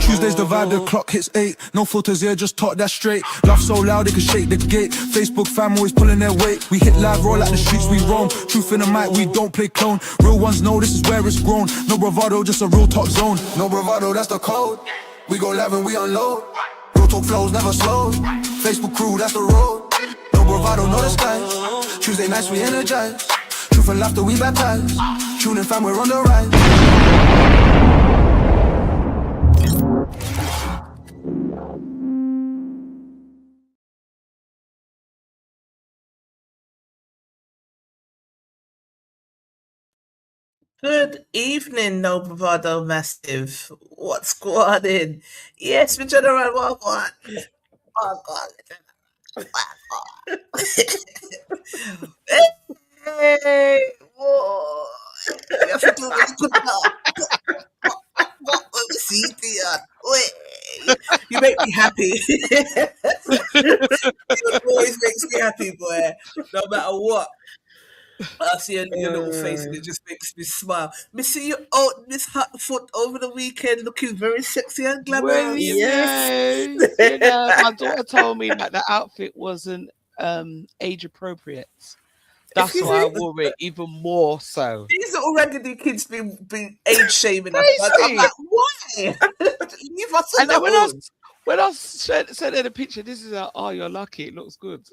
Tuesdays the vibe, the clock hits 8. No filters here, just talk that straight. Laugh so loud they can shake the gate. Facebook fam always pulling their weight. We hit live, roll out the streets, we roam. Truth in the mic, we don't play clone. Real ones know this is where it's grown. No bravado, just a real top zone. No bravado, that's the code. We go live and we unload. Real talk flows never slow. Facebook crew, that's the road. No bravado, no disguise. Tuesday nights we energize. Truth and laughter we baptize. Tune in fam, we're on the rise. Good evening, No Bravado Massive. What's going in? Yes, my general, what? Oh, God. Hey, whoa. You have to do really good now. What will we see, Dionne? Wait. You make me happy. It always makes me happy, boy. No matter what. I see your little face and it just makes me smile. Me see you out this hot foot over the weekend looking very sexy and glamorous. Well, my daughter told me that the outfit wasn't age appropriate. That's why I wore it even more so. These little raggedy kids be age shaming us. I'm like, why? Leave us alone. When I sent her the picture, this is you're lucky. It looks good.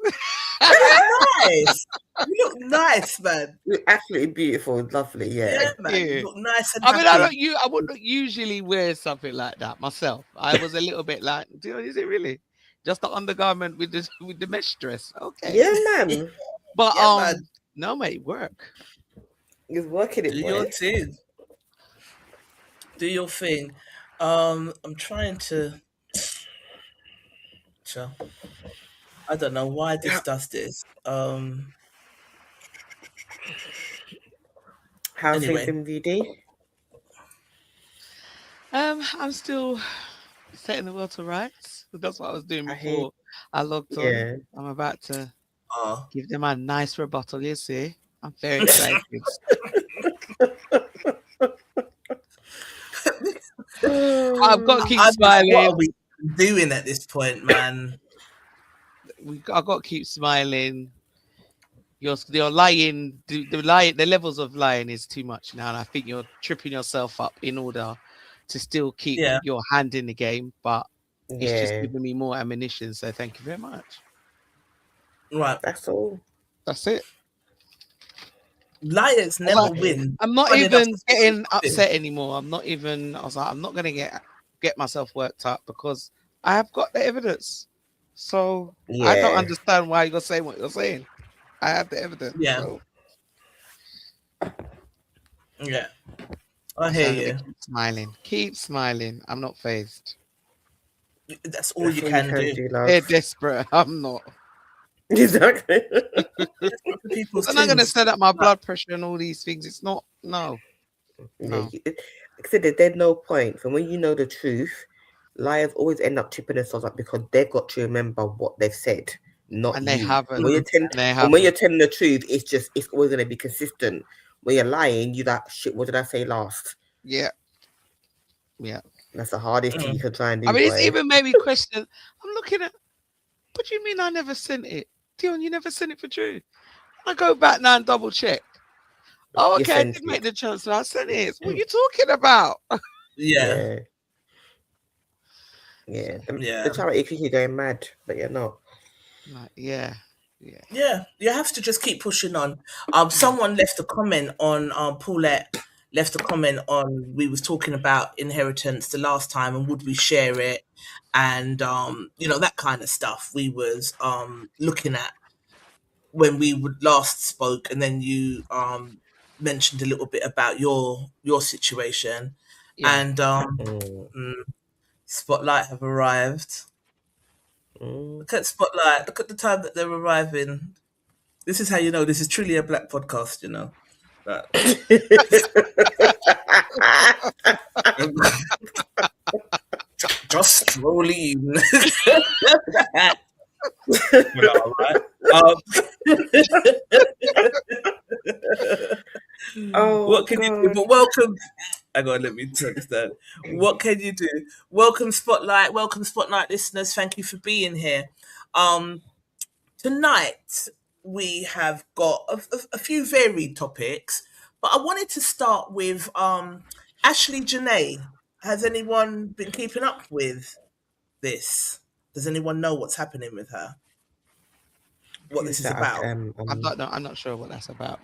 Nice. You look nice, man. You look absolutely beautiful, lovely. Yeah, man. Yeah. You look nice and I mean, happy. I wouldn't usually wear something like that myself. I was a little bit like, is it really just the undergarment with the mesh dress? Okay. Yeah, man. But man. no, mate, work. He's working it. Do your thing. Do your thing. I'm trying to. I don't know why this does this. How's Anyway. things in VD? I'm still setting the world to rights. That's what I was doing before I logged on. Yeah. I'm about to give them a nice rebuttal. You see, I'm very excited. I've got to keep smiling. What are we doing at this point, man? I've got to keep smiling. You're lying. The levels of lying is too much now, and I think you're tripping yourself up in order to still keep your hand in the game. But it's just giving me more ammunition. So thank you very much. Right, That's all. That's it. Liars never win. I'm not even getting upset anymore. I was like, I'm not going to get myself worked up because I have got the evidence. So I don't understand why you're saying what you're saying. I have the evidence. Yeah. So. Yeah. I hear you. Keep smiling. I'm not phased. That's all you can do. They're desperate. I'm not. Exactly. I'm not going to set up my blood pressure and all these things. It's not. No. Like I said, there's no point. And when you know the truth, liars always end up tripping themselves up because they've got to remember what they've said, not and they haven't. When you're telling the truth, it's always going to be consistent. When you're lying, you like, shit, what did I say last? Yeah. That's the hardest thing you can try and do. I mean, it's even made me question. I'm looking at, what do you mean I never sent it? Dionne, you never sent it for true. I go back now and double check. Oh, okay, I did make the chance and I sent it. What are you talking about? Yeah. The charity think you're going mad, but you're not. Yeah, you have to just keep pushing on. Someone left a comment on Paulette left a comment on, we was talking about inheritance the last time and would we share it, and that kind of stuff we was looking at when we would last spoke, and then you mentioned a little bit about your situation, and Spotlight have arrived. Look at Spotlight. Look at the time that they're arriving. This is how you know this is truly a black podcast, Just strolling. What can you do? But welcome. Hang on, let me turn this down. What can you do? Welcome Spotlight listeners. Thank you for being here. Tonight we have got a few varied topics, but I wanted to start with Ashlee Jenae. Has anyone been keeping up with this? Does anyone know what's happening with her? What this is about? I'm not sure what that's about.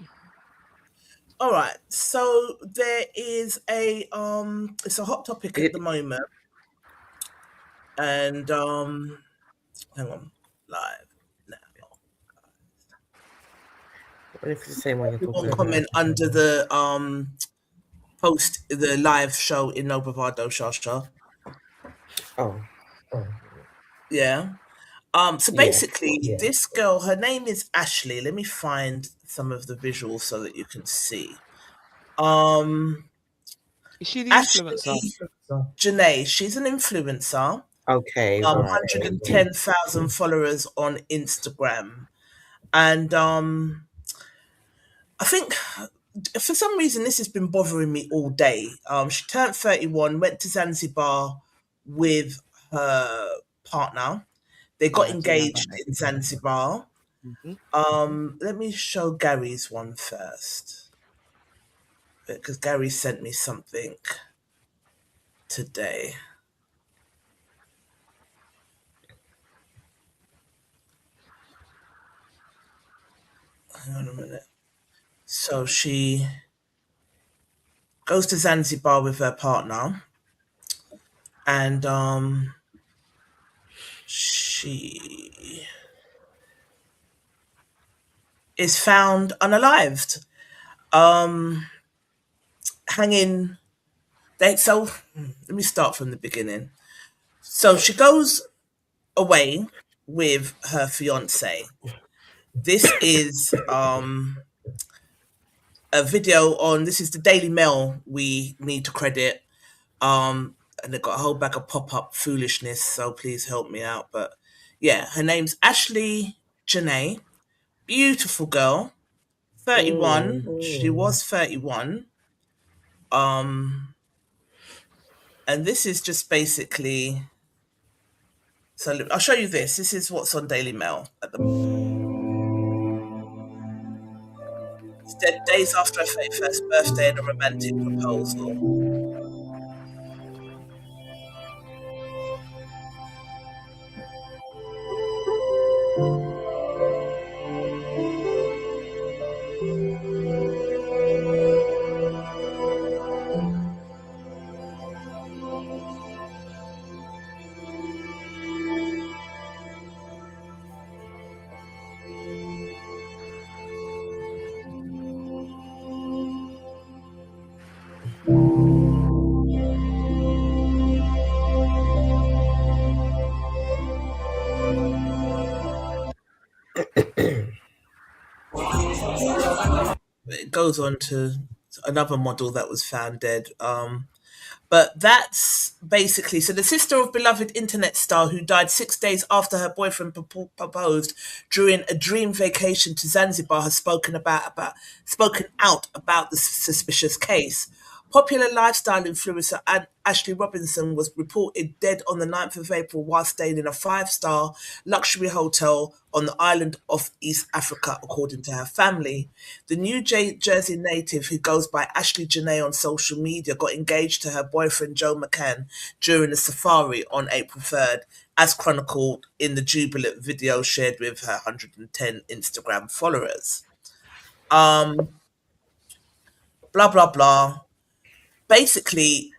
All right, so there is it's a hot topic at the moment, and hang on, live now. If it's the same one you're talking about. Comment under the post the live show in No Bravado Shasha. Oh. Yeah. So basically, this girl, her name is Ashlee. Let me find some of the visuals so that you can see. Is she the influencer? Jenae, she's an influencer. Okay. 110,000 followers on Instagram. And I think for some reason this has been bothering me all day. She turned 31, went to Zanzibar with her partner. They got engaged in Zanzibar. Mm-hmm. Let me show Gary's one first, because Gary sent me something today. Hang on a minute. So she goes to Zanzibar with her partner, and she is found unalived, hanging. So let me start from the beginning. So she goes away with her fiance. This is a video on. This is the Daily Mail. We need to credit. And they've got a whole bag of pop-up foolishness, so please help me out. But yeah, her name's Ashlee Jenae. Beautiful girl. 31. She was 31. And this is just basically. So I'll show you this. This is what's on Daily Mail at the moment. It's dead days after her 31st birthday and a romantic proposal. It goes on to another model that was found dead. But that's basically, so the sister of beloved internet star who died 6 days after her boyfriend proposed during a dream vacation to Zanzibar has spoken out about the suspicious case. Popular lifestyle influencer Ashlee Robinson was reported dead on the 9th of April while staying in a 5-star luxury hotel on the island of East Africa, according to her family. The New Jersey native, who goes by Ashlee Jenae on social media, got engaged to her boyfriend Joe McCann during a safari on April 3rd, as chronicled in the jubilant video shared with her 110 Instagram followers. Blah, blah, blah. Basically,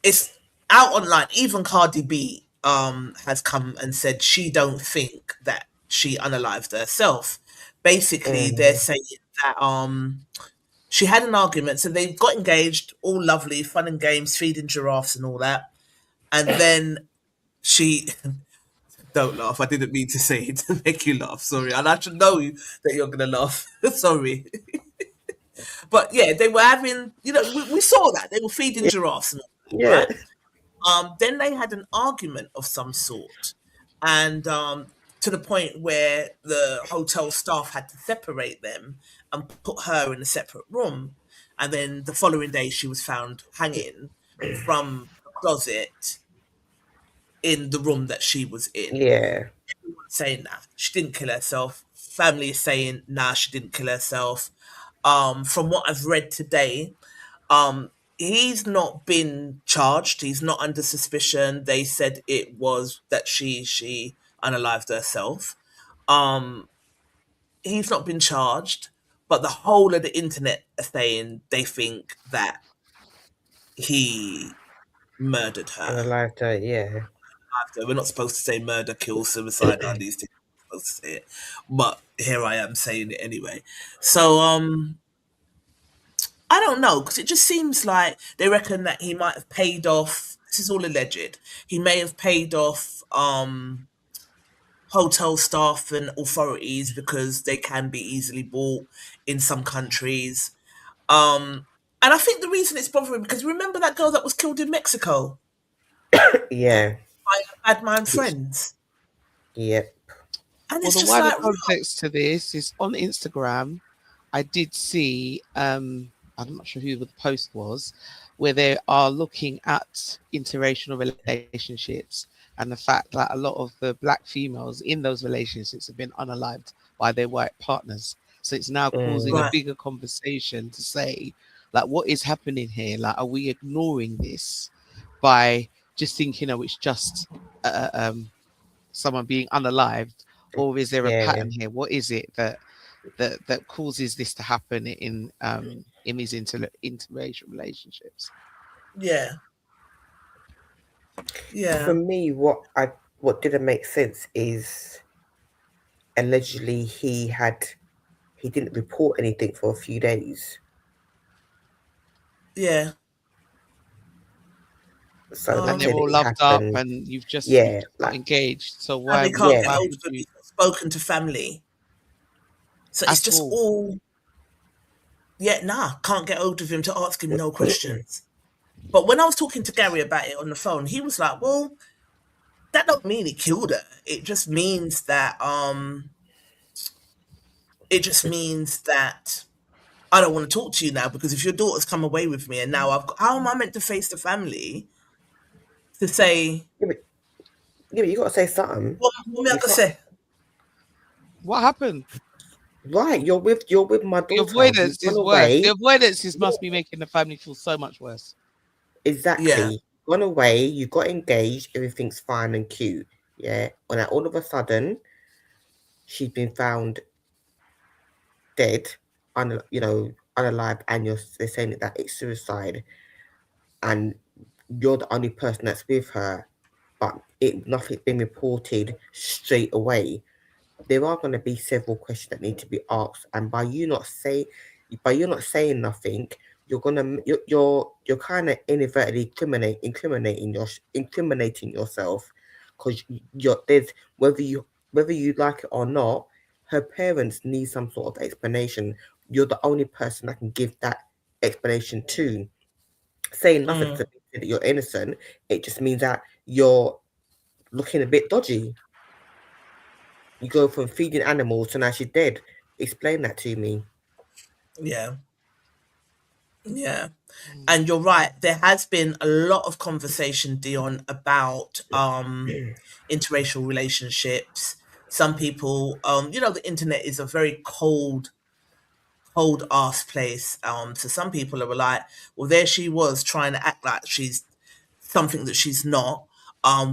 it's out online. Even Cardi B has come and said she don't think that she unalived herself. Basically, they're saying that she had an argument, so they got engaged, all lovely, fun and games, feeding giraffes and all that, and then she. Don't laugh. I didn't mean to say it to make you laugh. Sorry, and I should know that you're gonna laugh. Sorry. But yeah, they were having, we saw that. They were feeding giraffes. Right? Then they had an argument of some sort. And to the point where the hotel staff had to separate them and put her in a separate room. And then the following day, she was found hanging from a closet in the room that she was in. Yeah. Everyone's saying that she didn't kill herself. Family is saying, nah, she didn't kill herself. From what I've read today, he's not been charged. He's not under suspicion. They said it was that she unalived herself. He's not been charged, but the whole of the internet are saying they think that he murdered her. Unalived her, yeah. We're not supposed to say murder, kill, suicide on these things. We're supposed to say it, but here I am saying it anyway. So I don't know, because it just seems like they reckon that he might have paid off. This is all alleged. He may have paid off hotel staff and authorities because they can be easily bought in some countries. And I think the reason it's bothering, because remember that girl that was killed in Mexico? Yeah. By her bad mind friends. Yep. And Well, it's the just wider like, context to this is on Instagram. I did see, I'm not sure who the post was, where they are looking at interracial relationships and the fact that a lot of the black females in those relationships have been unalived by their white partners. So it's now causing a Right. bigger conversation to say, like, what is happening here? Like, are we ignoring this by just thinking, oh, it's just someone being unalived, or is there a Yeah. pattern here? What is it that causes this to happen in these interracial relationships? yeah. Yeah. For me, what didn't make sense is allegedly he didn't report anything for a few days. Yeah. So And that they're all clearly loved up, happened. and you've just Yeah, got like, engaged. So And why they can't Yeah. get why hold would of him. you He's not spoken to family. So it's at just all? all, can't get hold of him to ask him no questions. But when I was talking to Gary about it on the phone, he was like, well, that don't mean he killed her. It just means that I don't want to talk to you now, because if your daughter's come away with me and now how am I meant to face the family to say, Yeah, but you got to say something. what am I You gonna can't- say? What happened? Right, you're with my The daughter. avoidance You've is gone worse. away. The avoidance must be making the family feel so much worse. Exactly. Yeah. Gone away, you got engaged, everything's fine and cute. Yeah. And then all of a sudden, she's been found dead, unalive, and they're saying that it's suicide, and you're the only person that's with her, but nothing's been reported straight away. There are going to be several questions that need to be asked, and by you not saying nothing, you're kind of inadvertently incriminating yourself, because there's whether you like it or not, her parents need some sort of explanation. You're the only person that can give that explanation to. Saying nothing to that you're innocent, it just means that you're looking a bit dodgy. You go from feeding animals to now she's dead. Explain that to me. Yeah. Yeah. And you're right. There has been a lot of conversation, Dion, about interracial relationships. Some people, the internet is a very cold ass place. So some people are like, well, there she was trying to act like she's something that she's not.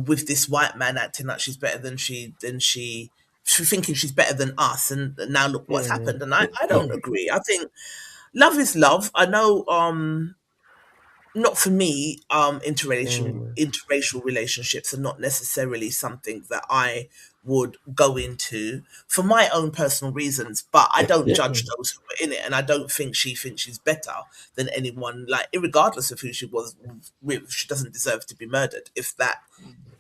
With this white man acting like she's better than she thinking she's better than us, and now look what's happened. And I don't agree. I think love is love. I know not for me, interracial relationships are not necessarily something that I would go into for my own personal reasons, but I don't judge those who are in it, and I don't think she thinks she's better than anyone, like, regardless of who she was with. She doesn't deserve to be murdered, if that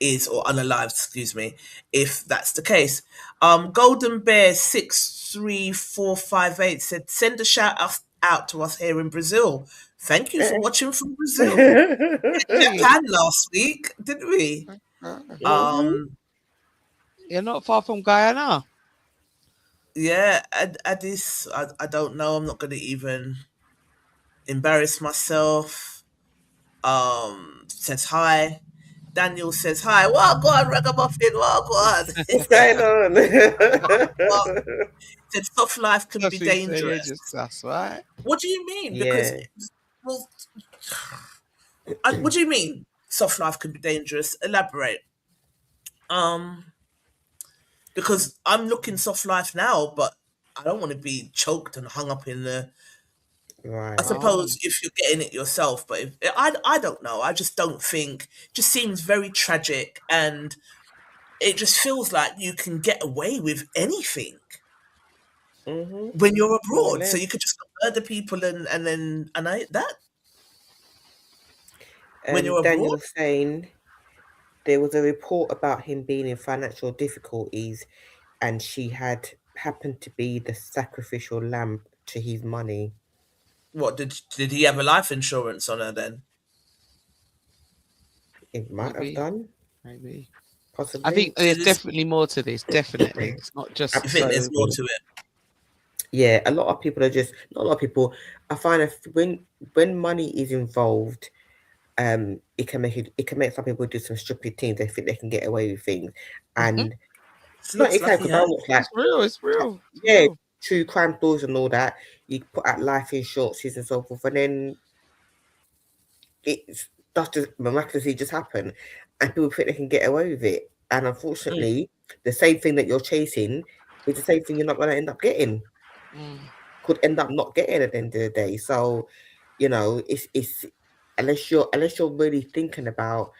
is, or unalived, excuse me, if that's the case. Golden Bear 63458 said, send a shout out to us here in Brazil. Thank you for watching from Brazil. Japan last week, didn't we? You're not far from Guyana. Yeah, Addis, I don't know. I'm not going to even embarrass myself. Says hi. Daniel says hi. Well, go on, Ragamuffin. Well, go on. What's going on? Well, said soft life can That's be what you say, you're dangerous. just, that's right. What do you mean? Because, Yeah. well, what do you mean? Soft life can be dangerous. Elaborate. Because I'm looking soft life now, but I don't want to be choked and hung up in the. I Right. suppose if you're getting it yourself, but if, I don't know. I just don't think. It just seems very tragic, and it just feels like you can get away with anything when you're More or abroad. So less. you could just murder people and I that when you're Daniel abroad. was saying there was a report about him being in financial difficulties, and she had happened to be the sacrificial lamb to his money. What did he have a life insurance on her then? It might have Maybe, done, maybe. I possibly. think So there's this, definitely more to this. Definitely, it's not just you think there's so. more to it? Yeah, a lot of people are just not a lot of people. I find that when money is involved, it can make some people do some stupid things. They think they can get away with things, and It not looks like exactly he because I has. watch like It's real. It's real. It's yeah, real. true crime stories and all that. You put out life insurances and so forth, and then it's just miraculously just happen, and people think they can get away with it. And unfortunately, the same thing that you're chasing is the same thing you're not going to end up getting. Mm. Could end up not getting at the end of the day. So, it's unless you're really thinking about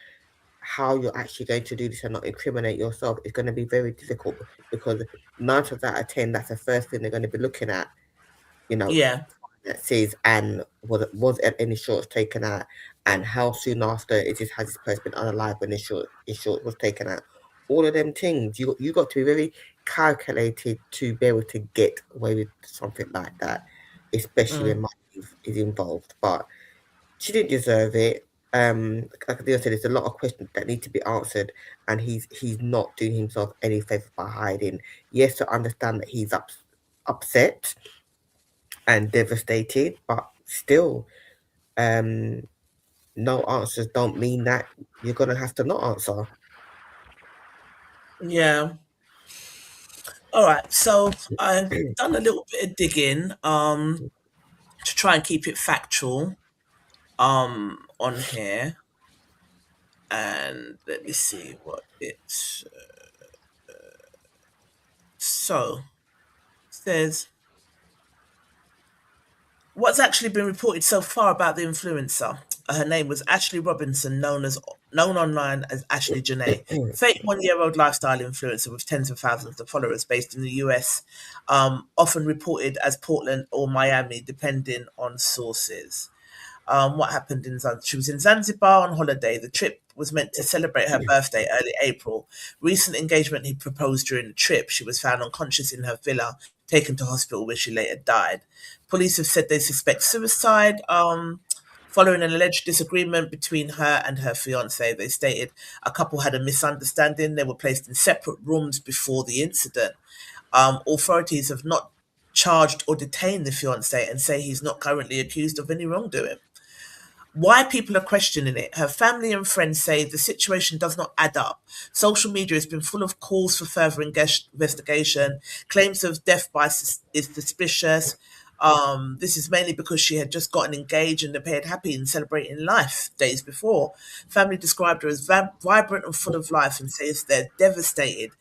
how you're actually going to do this and not incriminate yourself, it's going to be very difficult because 9 times out of 10, that's the first thing they're going to be looking at. You know, Yeah, that says and was any insurance taken out, and how soon after has this person been unalive when insurance was taken out. All of them things you got to be very calculated to be able to get away with something like that, especially when money is involved. But she didn't deserve it. Like I said, there's a lot of questions that need to be answered, and he's not doing himself any favor by hiding. Yes, to understand that he's upset and devastated, but still, no answers don't mean that you're gonna have to not answer. yeah. All right. So I've done a little bit of digging to try and keep it factual on here, and let me see what it's so says. What's actually been reported so far about the influencer? Her name was Ashlee Robinson, known online as Ashlee Jenae, 31-year-old lifestyle influencer with tens of thousands of followers, based in the US, often reported as Portland or Miami, depending on sources. What happened in Zanzibar? She was in Zanzibar on holiday. The trip was meant to celebrate her birthday early April. Recent engagement he proposed during the trip. She was found unconscious in her villa, taken to hospital where she later died. Police have said they suspect suicide. Following an alleged disagreement between her and her fiance, they stated a couple had a misunderstanding. They were placed in separate rooms before the incident. Authorities have not charged or detained the fiance and say he's not currently accused of any wrongdoing. Why people are questioning it? Her family and friends say the situation does not add up. Social media has been full of calls for further investigation. Claims of death by is suspicious. This is mainly because she had just gotten engaged and appeared happy and celebrating life days before. Family described her as vibrant and full of life and says they're devastated.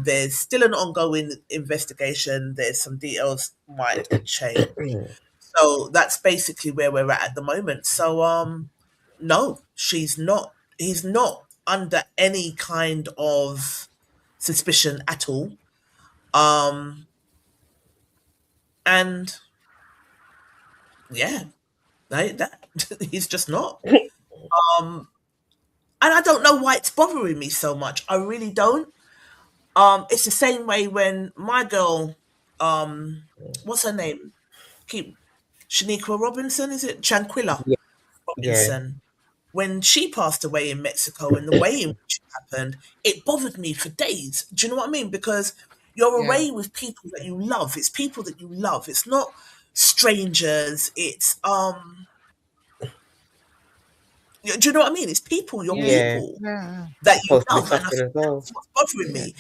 There's still an ongoing investigation. There's some details might change. So that's basically where we're at the moment. So no, she's not. He's not under any kind of suspicion at all. And yeah, that he's just not. And I don't know why it's bothering me so much. I really don't. It's the same way when my girl, what's her name? Keep Shaniqua Robinson, is it? Chanquilla Yeah, yeah, Robinson. when she passed away in Mexico and the way in which it happened, it bothered me for days. Do you know what I mean? Because you're away with people that you love. It's people that you love. It's not strangers. It's do you know what I mean? It's people, your people that you love. And I think that's what's bothering me.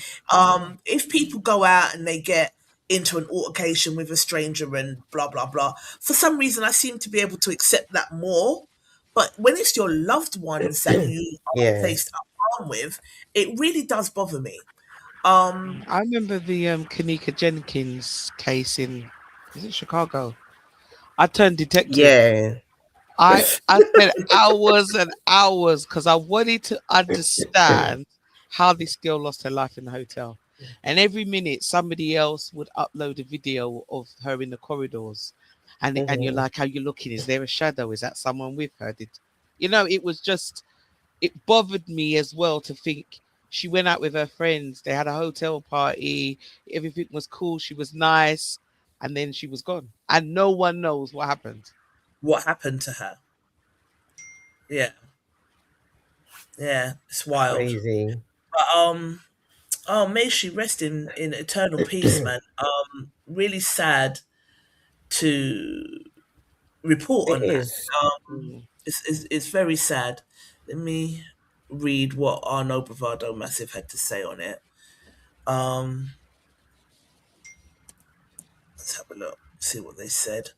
If people go out and they get into an altercation with a stranger and blah, blah, blah, for some reason I seem to be able to accept that more. But when it's your loved ones that you are placed up harm with, it really does bother me. I remember the Kanika Jenkins case in, is it Chicago? I turned detective. Yeah. I spent hours and hours because I wanted to understand how this girl lost her life in the hotel. And every minute somebody else would upload a video of her in the corridors. And you're like, how you looking? Is there a shadow? Is that someone with her? It was just, it bothered me as well to think she went out with her friends. They had a hotel party. Everything was cool. She was nice. And then she was gone. And no one knows what happened. What happened to her? Yeah, it's wild. Crazy. But may she rest in eternal peace, man. Really sad to report on that. It's very sad. Let me read what our No Bravado Massive had to say on it. Let's have a look, see what they said.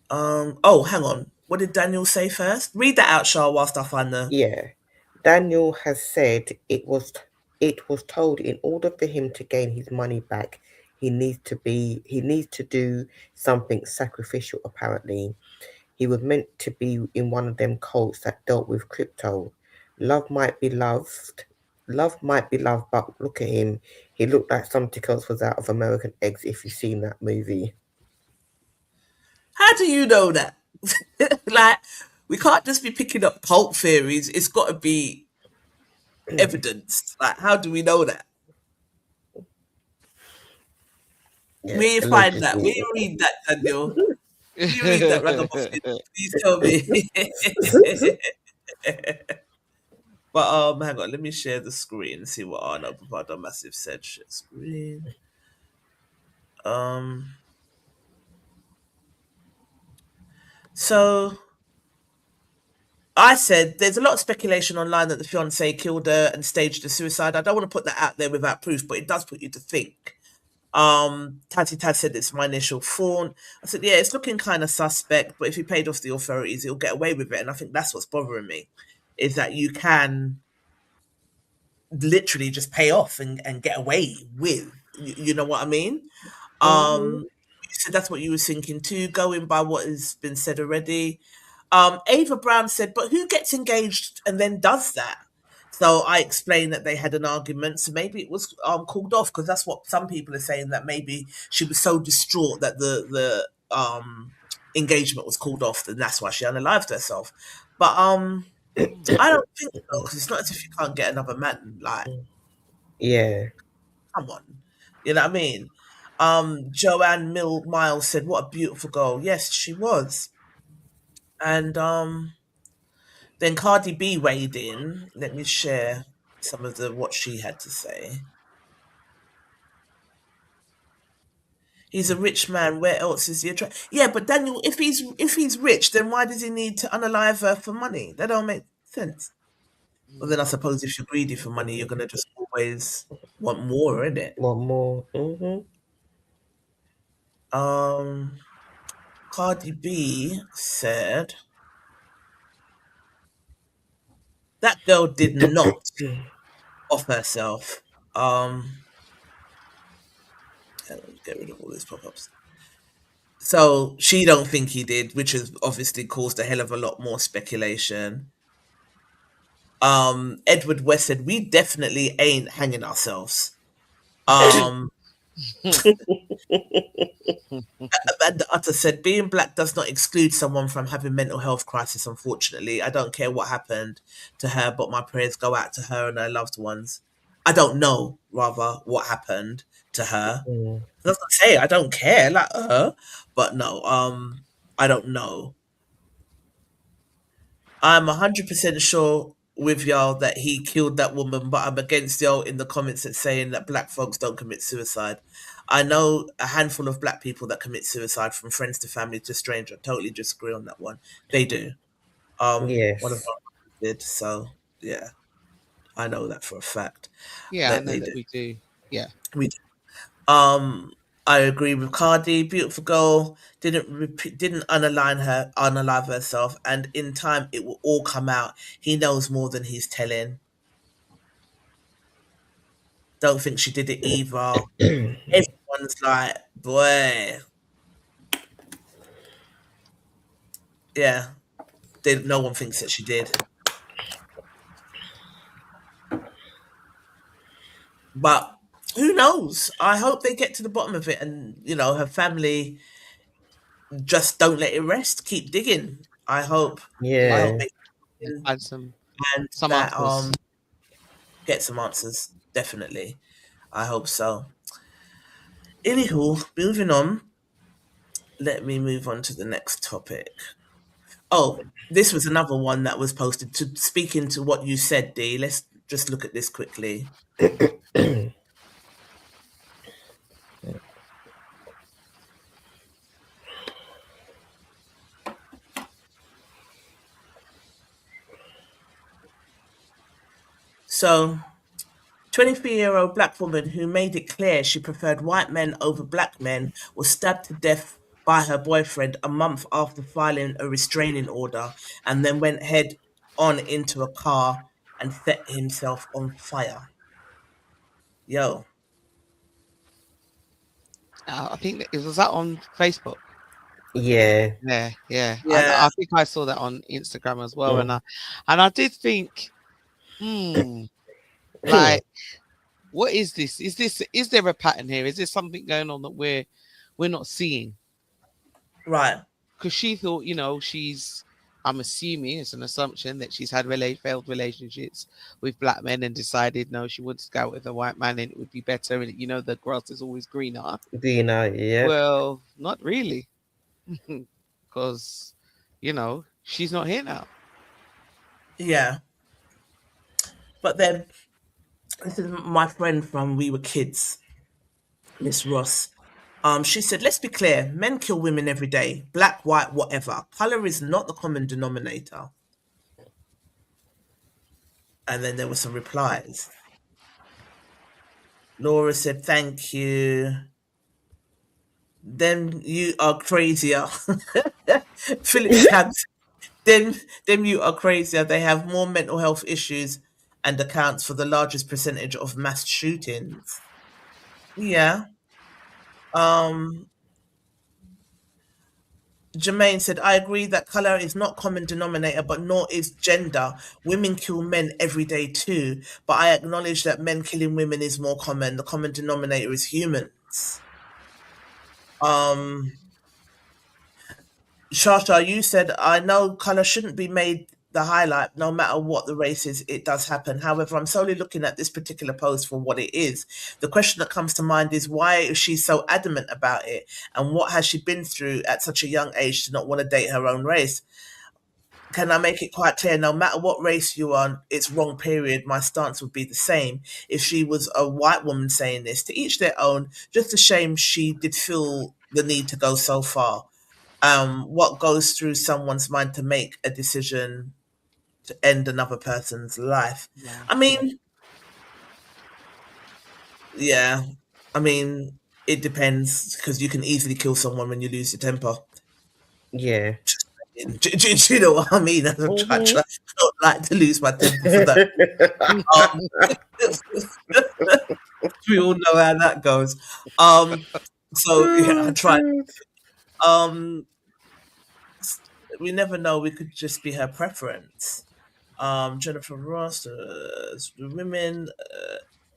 Oh, hang on. What did Daniel say first? Read that out, Shah, whilst I find the... Yeah. Daniel has said it was told in order for him to gain his money back, he needs to do something sacrificial, apparently. He was meant to be in one of them cults that dealt with crypto. Love might be loved, but look at him. He looked like something else was out of American Eggs, if you've seen that movie. How do you know that? Like, we can't just be picking up cult theories. It's got to be evidence. Like, how do we know that? Yeah, where you find that? Where you read that, Daniel? Where you read that, ragamuffin? Please tell me. But hang on, let me share the screen and see what our No Bravado Massive said. Share screen. So I said there's a lot of speculation online that the fiance killed her and staged a suicide. I don't want to put that out there without proof, but it does put you to think. Tatty Tad said it's my initial thought. I said, yeah, it's looking kind of suspect, but if he paid off the authorities, he'll get away with it. And I think that's what's bothering me, is that you can literally just pay off and get away with, you know what I mean? You said that's what you were thinking too, going by what has been said already. Ava Brown said, but who gets engaged and then does that? So I explained that they had an argument, so maybe it was called off, because that's what some people are saying, that maybe she was so distraught that the engagement was called off, and that's why she unalived herself. But I don't think so, because it's not as if you can't get another man. Like, come on, you know what I mean? Joanne Miles said, "What a beautiful girl." Yes, she was. And then Cardi B weighed in. Let me share some of what she had to say. He's a rich man. Where else is he attractive? Yeah, but Daniel, if he's rich, then why does he need to unalive her for money? That don't make sense. Well, then I suppose if you're greedy for money, you're gonna just always want more, innit? Want more. Cardi B said that girl did not off herself. Get rid of all these pop-ups. So she don't think he did, which has obviously caused a hell of a lot more speculation. Edward West said, we definitely ain't hanging ourselves. Amanda Utter said, being black does not exclude someone from having mental health crisis, unfortunately. I don't care what happened to her, but my prayers go out to her and her loved ones. I don't know, rather, what happened to her. I was gonna say, I don't care, like her, but no, I don't know. I'm 100% sure with y'all that he killed that woman, but I'm against y'all in the comments that's saying that black folks don't commit suicide. I know a handful of black people that commit suicide, from friends to family to stranger. Totally disagree on that one. They do. One of Yes. our did, so yeah, I know that for a fact. Yeah, I That know they that do. we do. Yeah. We do. I agree with Cardi. Beautiful girl didn't unalive herself, and in time it will all come out. He knows more than he's telling. Don't think she did it either. Everyone's like, boy, yeah. No one thinks that she did, but who knows? I hope they get to the bottom of it, and her family just don't let it rest. Keep digging. I hope. I hope Yeah. they And can, find and some that answers. get some answers. Definitely. I hope so. Anywho, moving on. Let me move on to the next topic. Oh, this was another one that was posted. To speak into what you said, Dee, let's just look at this quickly. So, 23-year-old black woman who made it clear she preferred white men over black men was stabbed to death by her boyfriend a month after filing a restraining order, and then went head on into a car and set himself on fire. Yo. I think it was that on Facebook. Yeah. Yeah. Yeah. I think I saw that on Instagram as well, and I did think, like, what is this? Is there a pattern here? Is there something going on that we're not seeing? Right. Because she thought, I'm assuming it's an assumption that she's had failed relationships with black men and decided no, she would go with a white man and it would be better. And the grass is always greener. Yeah. Well, not really, because she's not here now. Yeah. But then, this is my friend from We Were Kids, Miss Ross. She said, let's be clear, men kill women every day, black, white, whatever. Colour is not the common denominator. And then there were some replies. Laura said, thank you. Then you are crazier. Philip Cabs, them you are crazier. They have more mental health issues and accounts for the largest percentage of mass shootings. Yeah. Jermaine said, I agree that colour is not common denominator, but nor is gender. Women kill men every day too, but I acknowledge that men killing women is more common. The common denominator is humans. Shasha, you said, I know colour shouldn't be made the highlight, no matter what the race is, it does happen. However, I'm solely looking at this particular post for what it is. The question that comes to mind is, why is she so adamant about it? And what has she been through at such a young age to not want to date her own race? Can I make it quite clear? No matter what race you are, it's wrong, period. My stance would be the same. If she was a white woman saying this, to each their own, just a shame she did feel the need to go so far. What goes through someone's mind to make a decision to end another person's life? Yeah. I mean, yeah. I mean, it depends, because you can easily kill someone when you lose your temper. Yeah. Do you know what I mean? I don't like to lose my temper for that. We all know how that goes. So yeah, I try. We never know. We could just be her preference. Jennifer Ross, the women.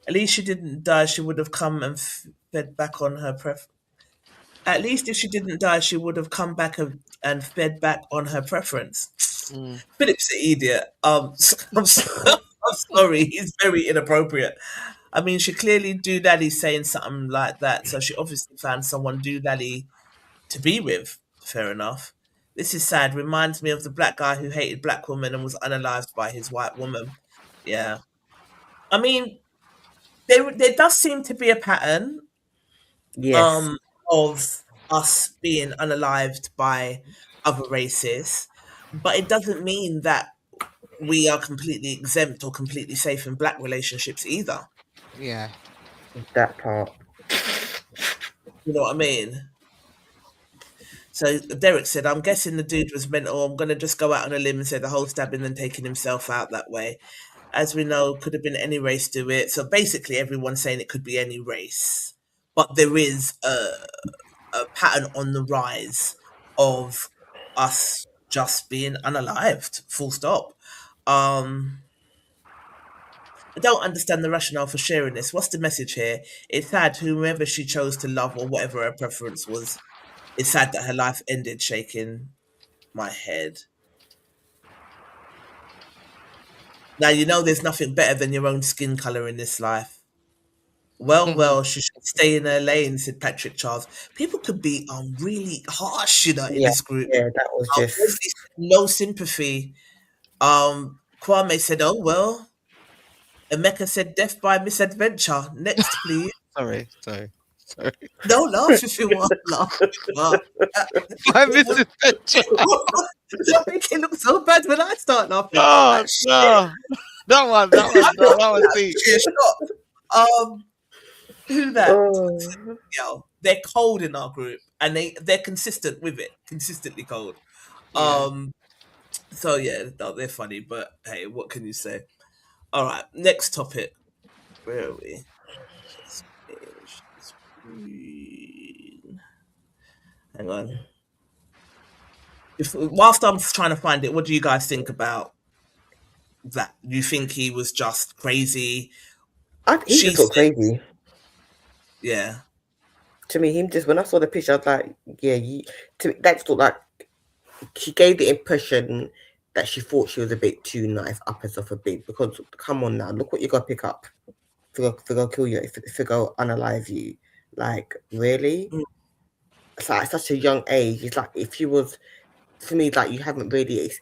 At least she didn't die. She would have come and fed back on her At least if she didn't die, she would have come back and fed back on her preference. Philip's an idiot. I'm sorry. He's very inappropriate. I mean, she clearly doodaddy saying something like that. So she obviously found someone doodaddy to be with. Fair enough. This is sad. Reminds me of the black guy who hated black women and was unalived by his white woman. Yeah. I mean, there does seem to be a pattern Yes, of us being unalived by other races, but it doesn't mean that we are completely exempt or completely safe in black relationships either. Yeah. that part. You know what I mean? So Derek said, I'm guessing the dude was mental. I'm going to just go out on a limb and say the whole stabbing and taking himself out that way. As we know, could have been any race do it. So basically everyone's saying it could be any race. But there is a pattern on the rise of us just being unalived, full stop. I don't understand the rationale for sharing this. What's the message here? It's sad whomever she chose to love or whatever her preference was. It's sad that her life ended. Shaking my head. Now, you know there's nothing better than your own skin colour in this life. Well, she should stay in her lane, said Patrick Charles. People could be really harsh, in Yeah, this group. yeah, that was just. Wesley said, no sympathy. Kwame said, oh, well. Emeka said, death by misadventure. Next, please. Sorry. No, laugh if you want. Laugh if you want. By misadventure. Don't make it look so bad when I start laughing. Oh, no. That one. See. Who that? Oh. Yo, they're cold in our group, and they're consistent with it. Consistently cold. Yeah. So yeah, no, they're funny, but hey, what can you say? All right, next topic. Where are we? Hang on. Whilst I'm trying to find it, what do you guys think about that? You think he was just crazy? He just looked crazy. Yeah. To me, when I saw the picture, I was like, yeah, to me, that looked like she gave the impression that she thought she was a bit too nice, up herself a bit. Because come on now, look what you got to pick up. If they're gonna kill you, if they're gonna unalive you, like really? It's like at such a young age. It's like if you was, for me, like you haven't really.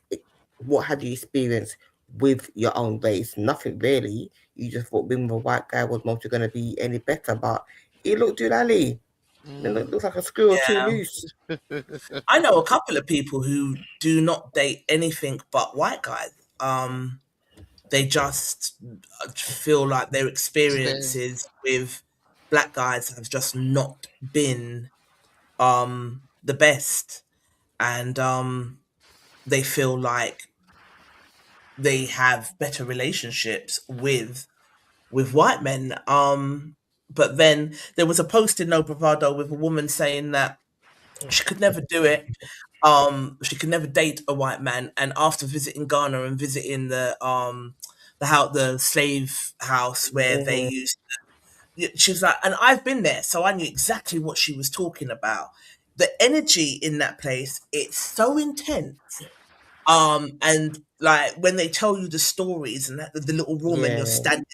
What have you experienced with your own race? Nothing really. You just thought being with a white guy was mostly gonna be any better, but he looked doolally. It looks like a screw or two loose. I know a couple of people who do not date anything but white guys. They just feel like their experiences with black guys have just not been the best, and they feel like they have better relationships with white men. But then there was a post in No Bravado with a woman saying that she could never do it. She could never date a white man. And after visiting Ghana and visiting the slave house where they used to, she was like, and I've been there, so I knew exactly what she was talking about. The energy in that place, it's so intense. And like when they tell you the stories and the little room and you're standing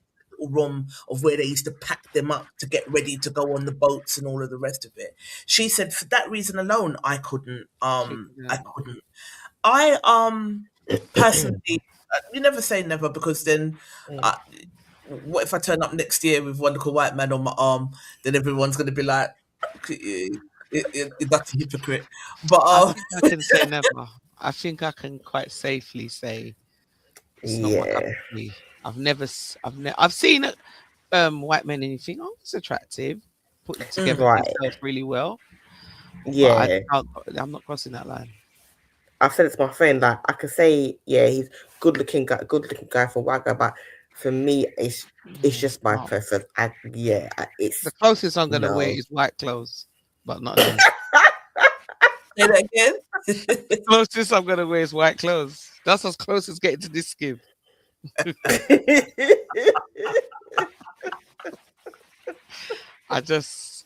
room of where they used to pack them up to get ready to go on the boats and all of the rest of it. She said for that reason alone, I couldn't. I personally, you never say never, because then what if I turn up next year with one little white man on my arm? Then everyone's going to be like, that's a hypocrite. But I think I can say never. I think I can quite safely say it's not my cup of tea. I've seen white men and you think, oh, it's attractive, put it together itself really well. Yeah, I'm not crossing that line. I've said it to my friend, like I could say, yeah, he's good looking guy for white guy, but for me, it's just my preference. It's the closest I'm gonna wear is white clothes, but not. Say that again. The closest I'm gonna wear is white clothes. That's as close as getting to this skin. I just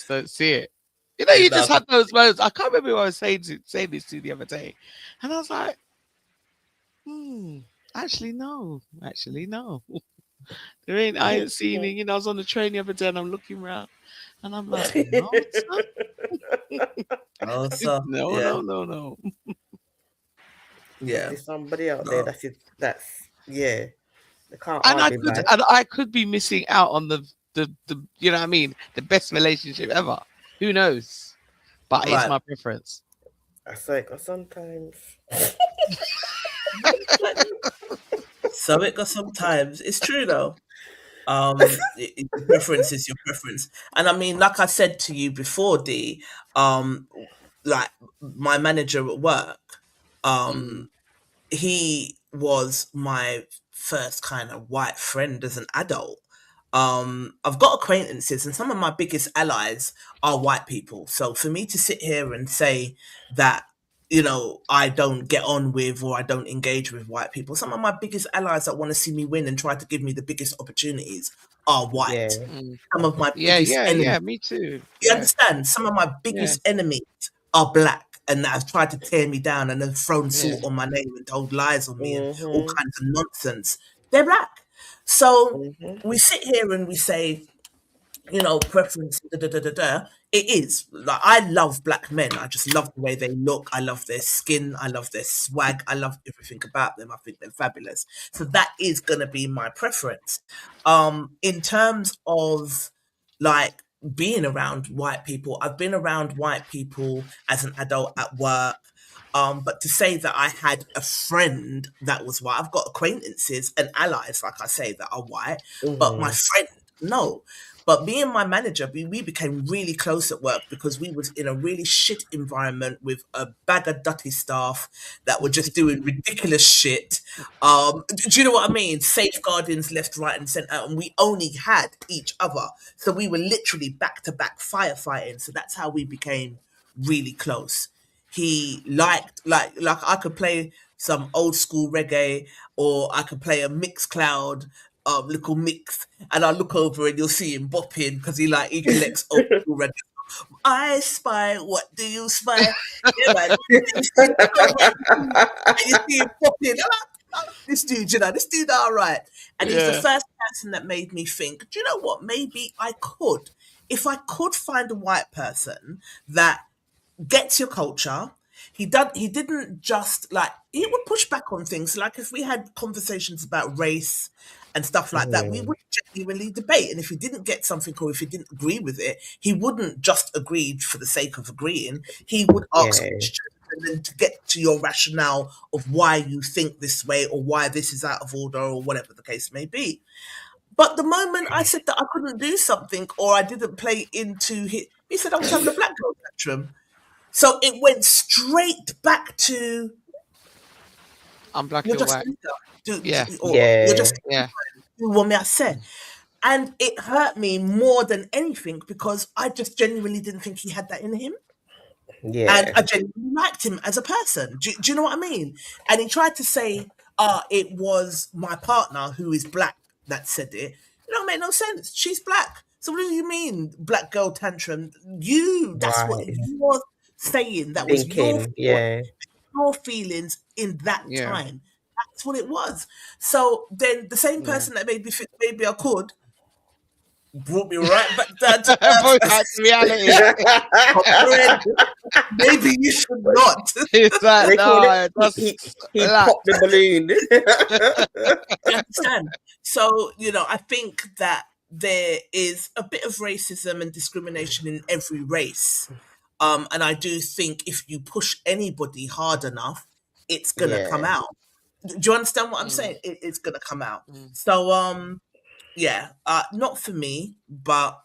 don't see it. You know, you just had those moments. I can't remember who I was saying this to the other day, and I was like, actually no. There ain't. I ain't seen it. You know, I was on the train the other day, and I'm looking around, and I'm like, no, no. Yeah. There's somebody out there that's yeah. They can't And argue back. I could be missing out on the you know what I mean, the best relationship ever. Who knows? But it's my preference. I say sometimes. So it goes sometimes. It's true though. Your preference is your preference, and I mean, like I said to you before, D. Like my manager at work, he was my first kind of white friend as an adult. I've got acquaintances, and some of my biggest allies are white people. So for me to sit here and say that, you know, I don't get on with or I don't engage with white people, some of my biggest allies that want to see me win and try to give me the biggest opportunities are white. Yeah. Some of my biggest enemies. Yeah, me too. You understand? Some of my biggest enemies are black and that have tried to tear me down and have thrown salt on my name and told lies on me and all kinds of nonsense. They're black. So we sit here and we say, you know, preference, It is. Like, I love black men. I just love the way they look. I love their skin. I love their swag. I love everything about them. I think they're fabulous. So that is going to be my preference. In terms of like being around white people, I've been around white people as an adult at work. But to say that I had a friend that was white, I've got acquaintances and allies, like I say, that are white, but my friend, no. But me and my manager, we became really close at work because we was in a really shit environment with a bag of dirty staff that were just doing ridiculous shit. Do you know what I mean? Safeguardings left, right, and centre, and we only had each other. So we were literally back-to-back firefighting. So that's how we became really close. He liked, like I could play some old school reggae, or I could play a Mixcloud little mix, and I'll look over and you'll see him bopping because he collects old school reggae. I spy, what do you spy? Yeah, man. And you see him bopping. This dude, all right. And he's the first person that made me think, do you know what? Maybe I could. If I could find a white person that gets your culture. He didn't just he would push back on things. Like if we had conversations about race and stuff like that, we would genuinely debate. And if he didn't get something or if he didn't agree with it, he wouldn't just agree for the sake of agreeing. He would ask questions and then to get to your rationale of why you think this way or why this is out of order or whatever the case may be. But the moment I said that I couldn't do something or I didn't play into he said I was having a black girl tantrum. So it went straight back to I'm black, you're white. You're just you want me to say. And it hurt me more than anything because I just genuinely didn't think he had that in him. Yeah. And I genuinely liked him as a person. Do you know what I mean? And he tried to say, it was my partner who is black that said it. It don't make no sense. She's black. So what do you mean, black girl tantrum? That's what you were saying. That was your feelings in that time. That's what it was. So then the same person that made me think maybe I could brought me right back down to reality. Maybe you should not. It's like, he popped the balloon. You understand? So, I think that there is a bit of racism and discrimination in every race. And I do think if you push anybody hard enough, it's going to come out. Do you understand what I'm saying? It's going to come out. So, not for me, but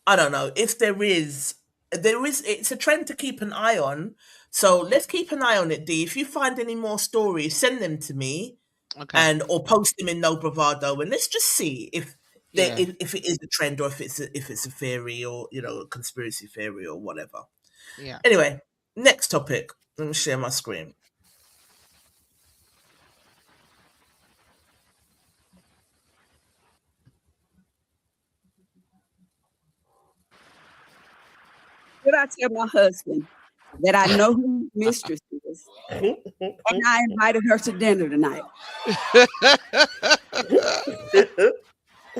I don't know. If there is, it's a trend to keep an eye on. So let's keep an eye on it, D. If you find any more stories, send them to me or post them in No Bravado, and let's just see if it is a trend or if it's a theory or, a conspiracy theory or whatever. Yeah. Anyway, next topic. Let me share my screen. Did I tell my husband that I know who mistress is, and I invited her to dinner tonight?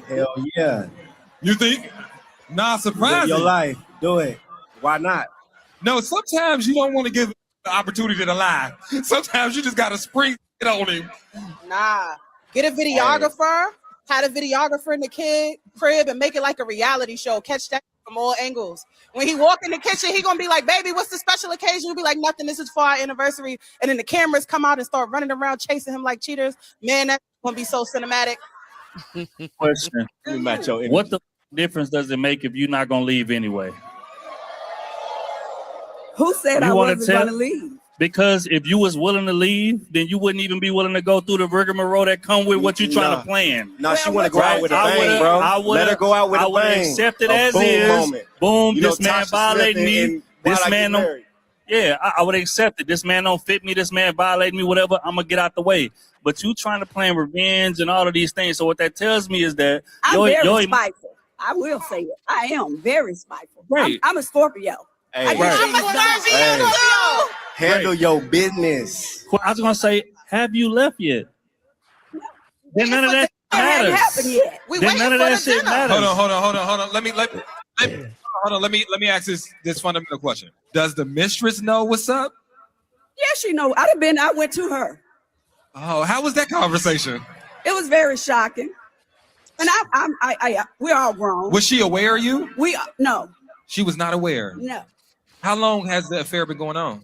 Hell yeah! You think? Nah, surprising. Your life, do it. Why not? No, sometimes you don't want to give the opportunity to lie. Sometimes you just gotta spring it on him. Nah, get a videographer, have a videographer in the kid crib and make it like a reality show. Catch that from all angles. When he walk in the kitchen, he gonna be like, baby, what's the special occasion? You'll be like, nothing, this is for our anniversary. And then the cameras come out and start running around chasing him like cheaters. Man, that's gonna be so cinematic. Question. What the difference does it make if you're not gonna leave anyway? Who said I wasn't going to leave? Because if you was willing to leave, then you wouldn't even be willing to go through the rigmarole that come with what you trying to plan. No, she want to go out with a bang, bro. Let her go out with a bang. I would accept it as is. Moment. Boom, you know, this man violating me. This man don't. Yeah, I would accept it. This man don't fit me. This man violating me. Whatever. I'm gonna get out the way. But you trying to plan revenge and all of these things. So what that tells me is that I'm very spiteful. I will say it. I am very spiteful. Right. I'm a Scorpio. Hey, handle your business. I was gonna say, have you left yet? Then none of that matters. Happened yet. Then none of that shit matters. Hold on. Let me ask this fundamental question. Does the mistress know what's up? Yeah, she know. I went to her. Oh, how was that conversation? It was very shocking. And we're all grown. Was she aware of you? No. She was not aware. No. How long has the affair been going on?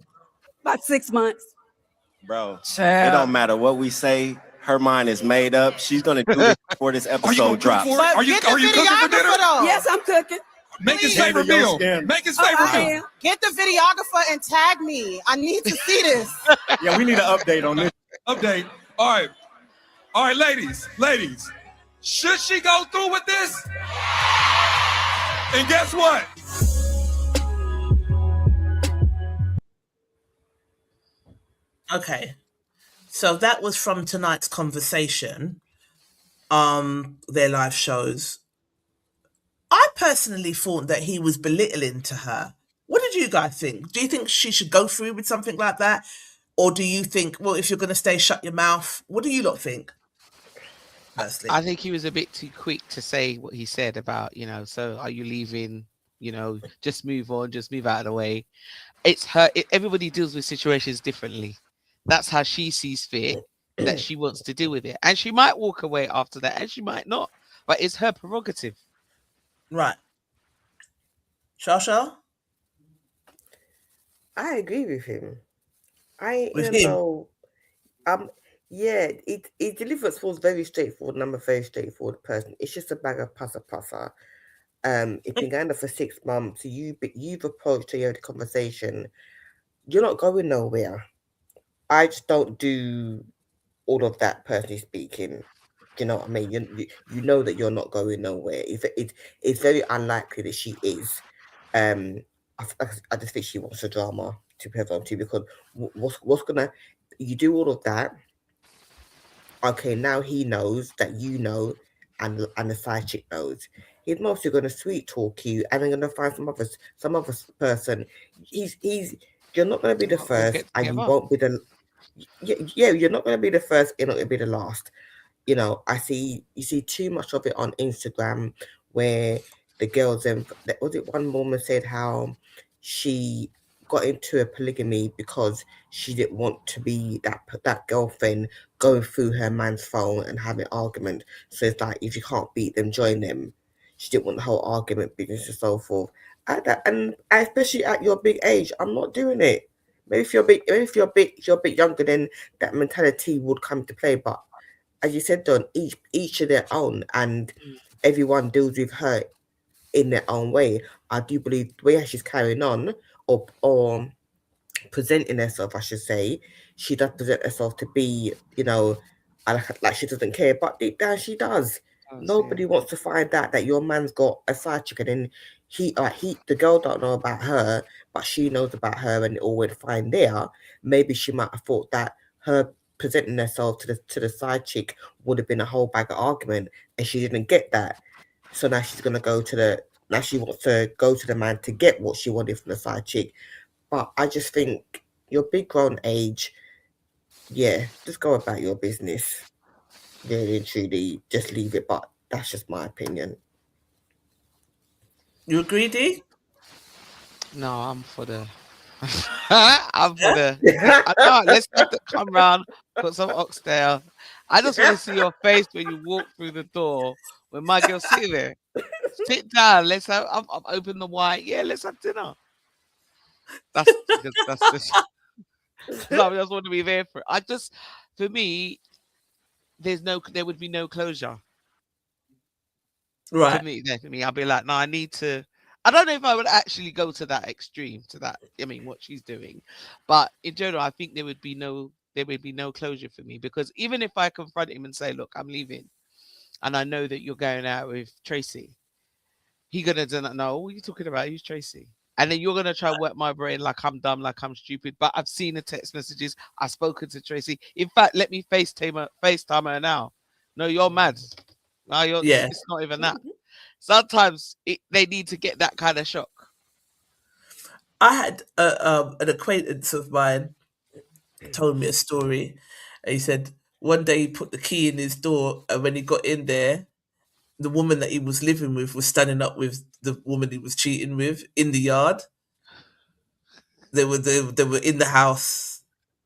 About 6 months. Bro, it don't matter what we say. Her mind is made up. She's gonna do it before this episode drops. Are you cooking for dinner? Yes, I'm cooking. Make his favorite meal. Make his favorite meal. Get the videographer and tag me. I need to see this. Yeah, we need an update on this. Update. All right, ladies. Should she go through with this? And guess what? Okay, so that was from tonight's conversation, their live shows. I personally thought that he was belittling to her. What did you guys think? Do you think she should go through with something like that? Or do you think, well, if you're going to stay, shut your mouth? What do you lot think? Personally? I think he was a bit too quick to say what he said about, so are you leaving? Just move on, just move out of the way. It's her. Everybody deals with situations differently. That's how she sees fit, that she wants to deal with it. And she might walk away after that, and she might not. But it's her prerogative. Right. Shasha? I agree with him. Yeah, it delivers was very straightforward, and I'm a very straightforward person. It's just a bag of passa. It's been going on for 6 months. You've approached her, you had a conversation. You're not going nowhere. I just don't do all of that personally speaking. You know what I mean? You know that you're not going nowhere. It's very unlikely that she is. I just think she wants a drama to put on to, because what's gonna, you do all of that. Okay, now he knows that you know, and the side chick knows. He's mostly gonna sweet talk you, and then gonna find some other person. You're not gonna be the first, and you won't be the. Yeah, you're not gonna be the first. You're not gonna be the last. You see too much of it on Instagram, where the girls, was it one woman said how she got into a polygamy because she didn't want to be that girlfriend going through her man's phone and having an argument. So it's like, if you can't beat them, join them. She didn't want the whole argument business and so forth. And especially at your big age, I'm not doing it. Maybe if you're a bit younger, then that mentality would come to play. But as you said, Don, each of their own, and everyone deals with her in their own way. I do believe the way she's carrying on or presenting herself, I should say, she does present herself to be, like she doesn't care, but deep down she does. Nobody wants to find out that your man's got a side chick, and then the girl don't know about her, but she knows about her, and it all went fine there. Maybe she might have thought that her presenting herself to the side chick would have been a whole bag of argument, and she didn't get that. So now she's gonna now she wants to go to the man to get what she wanted from the side chick. But I just think your big grown age, yeah, just go about your business. Really and truly, just leave it. But that's just my opinion. You agree, Dee? No, I'm for the I'm gonna. Let's have to come round, put some oxtail. I just want to see your face when you walk through the door when my girl's sitting there. Sit down. Let's have. I've opened the wine. Yeah, let's have dinner. That's just. I just want to be there for it. For me, there would be no closure. Right. For me, I'll be like, no, I need to. I don't know if I would actually go to that extreme, to that. I mean, what she's doing, but in general, I think there would be no closure for me, because even if I confront him and say, look, I'm leaving, and I know that you're going out with Tracy, he gonna know what are you talking about? Who's Tracy? And then you're gonna try and work my brain like I'm dumb, like I'm stupid. But I've seen the text messages. I've spoken to Tracy. In fact, let me FaceTime her now. No, you're mad. No, it's not even that. Sometimes they need to get that kind of shock. I had an acquaintance of mine told me a story. And he said one day he put the key in his door, and when he got in there, the woman that he was living with was standing up with the woman he was cheating with in the yard. They were in the house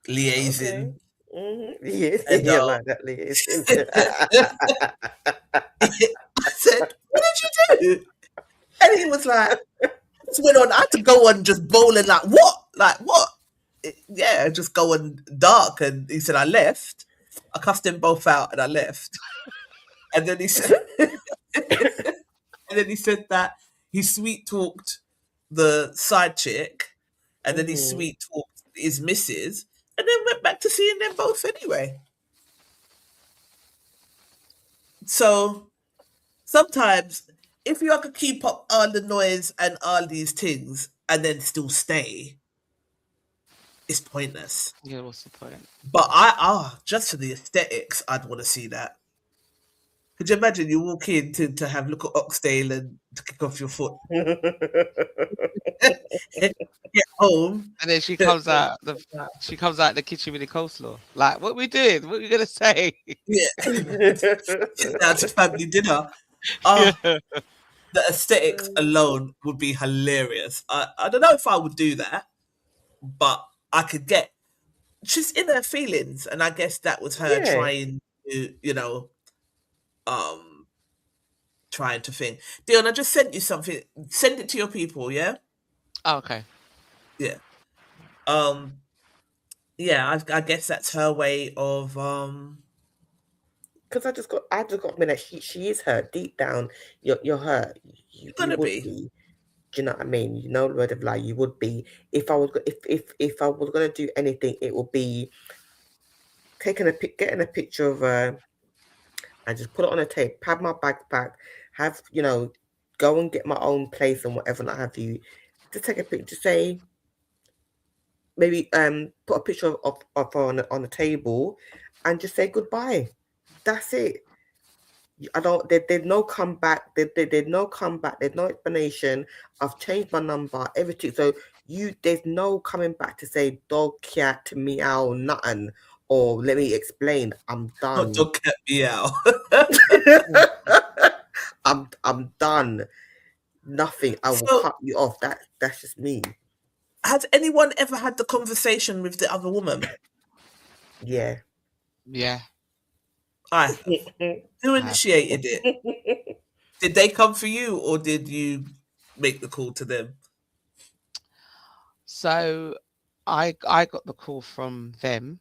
liaising. Okay. Mm-hmm. Yes, And, like that liaising. I said, "What did you do?" And he was like, "Just went on. I had to go on just bowling like what? Like what? Yeah, just going dark." And he said, "I left. I cussed them both out, and I left." And then he said, that he sweet talked the side chick, and then he sweet talked his missus, and then went back to seeing them both anyway. So sometimes, if you could keep up all the noise and all these things and then still stay, it's pointless. Yeah, what's the point? But just for the aesthetics, I'd want to see that. Could you imagine you walk in to have a look at Oxtail and to kick off your foot? Get home. And then she comes out the kitchen with the coleslaw. Like, what we doing? What are you gonna say? Yeah. Sit down to family dinner. The aesthetics alone would be hilarious. I don't know if I would do that, but I could get she's in her feelings, and I guess that was her trying to, trying to think. Dionne, I just sent you something. Send it to your people, yeah? Oh, okay. Yeah. Yeah, I guess that's her way of because I just got a minute. She is hurt deep down. You're hurt. You would be. Do you know what I mean? You know, word of lie, you would be. If I was gonna do anything, it would be getting a picture of her and just put it on a tape, pad my backpack, have go and get my own place and whatever, not have you. Just take a picture, say maybe put a picture of her on the table, and just say goodbye. That's it. There's no comeback. There's no comeback. There's no explanation. I've changed my number, everything. So there's no coming back to say dog, cat, meow, nothing. Or let me explain. I'm done. Dog, cat, meow. I'm done. Nothing. I will cut you off. That's just me. Has anyone ever had the conversation with the other woman? Yeah. Yeah. Who initiated it? Did they come for you, or did you make the call to them? So I got the call from them.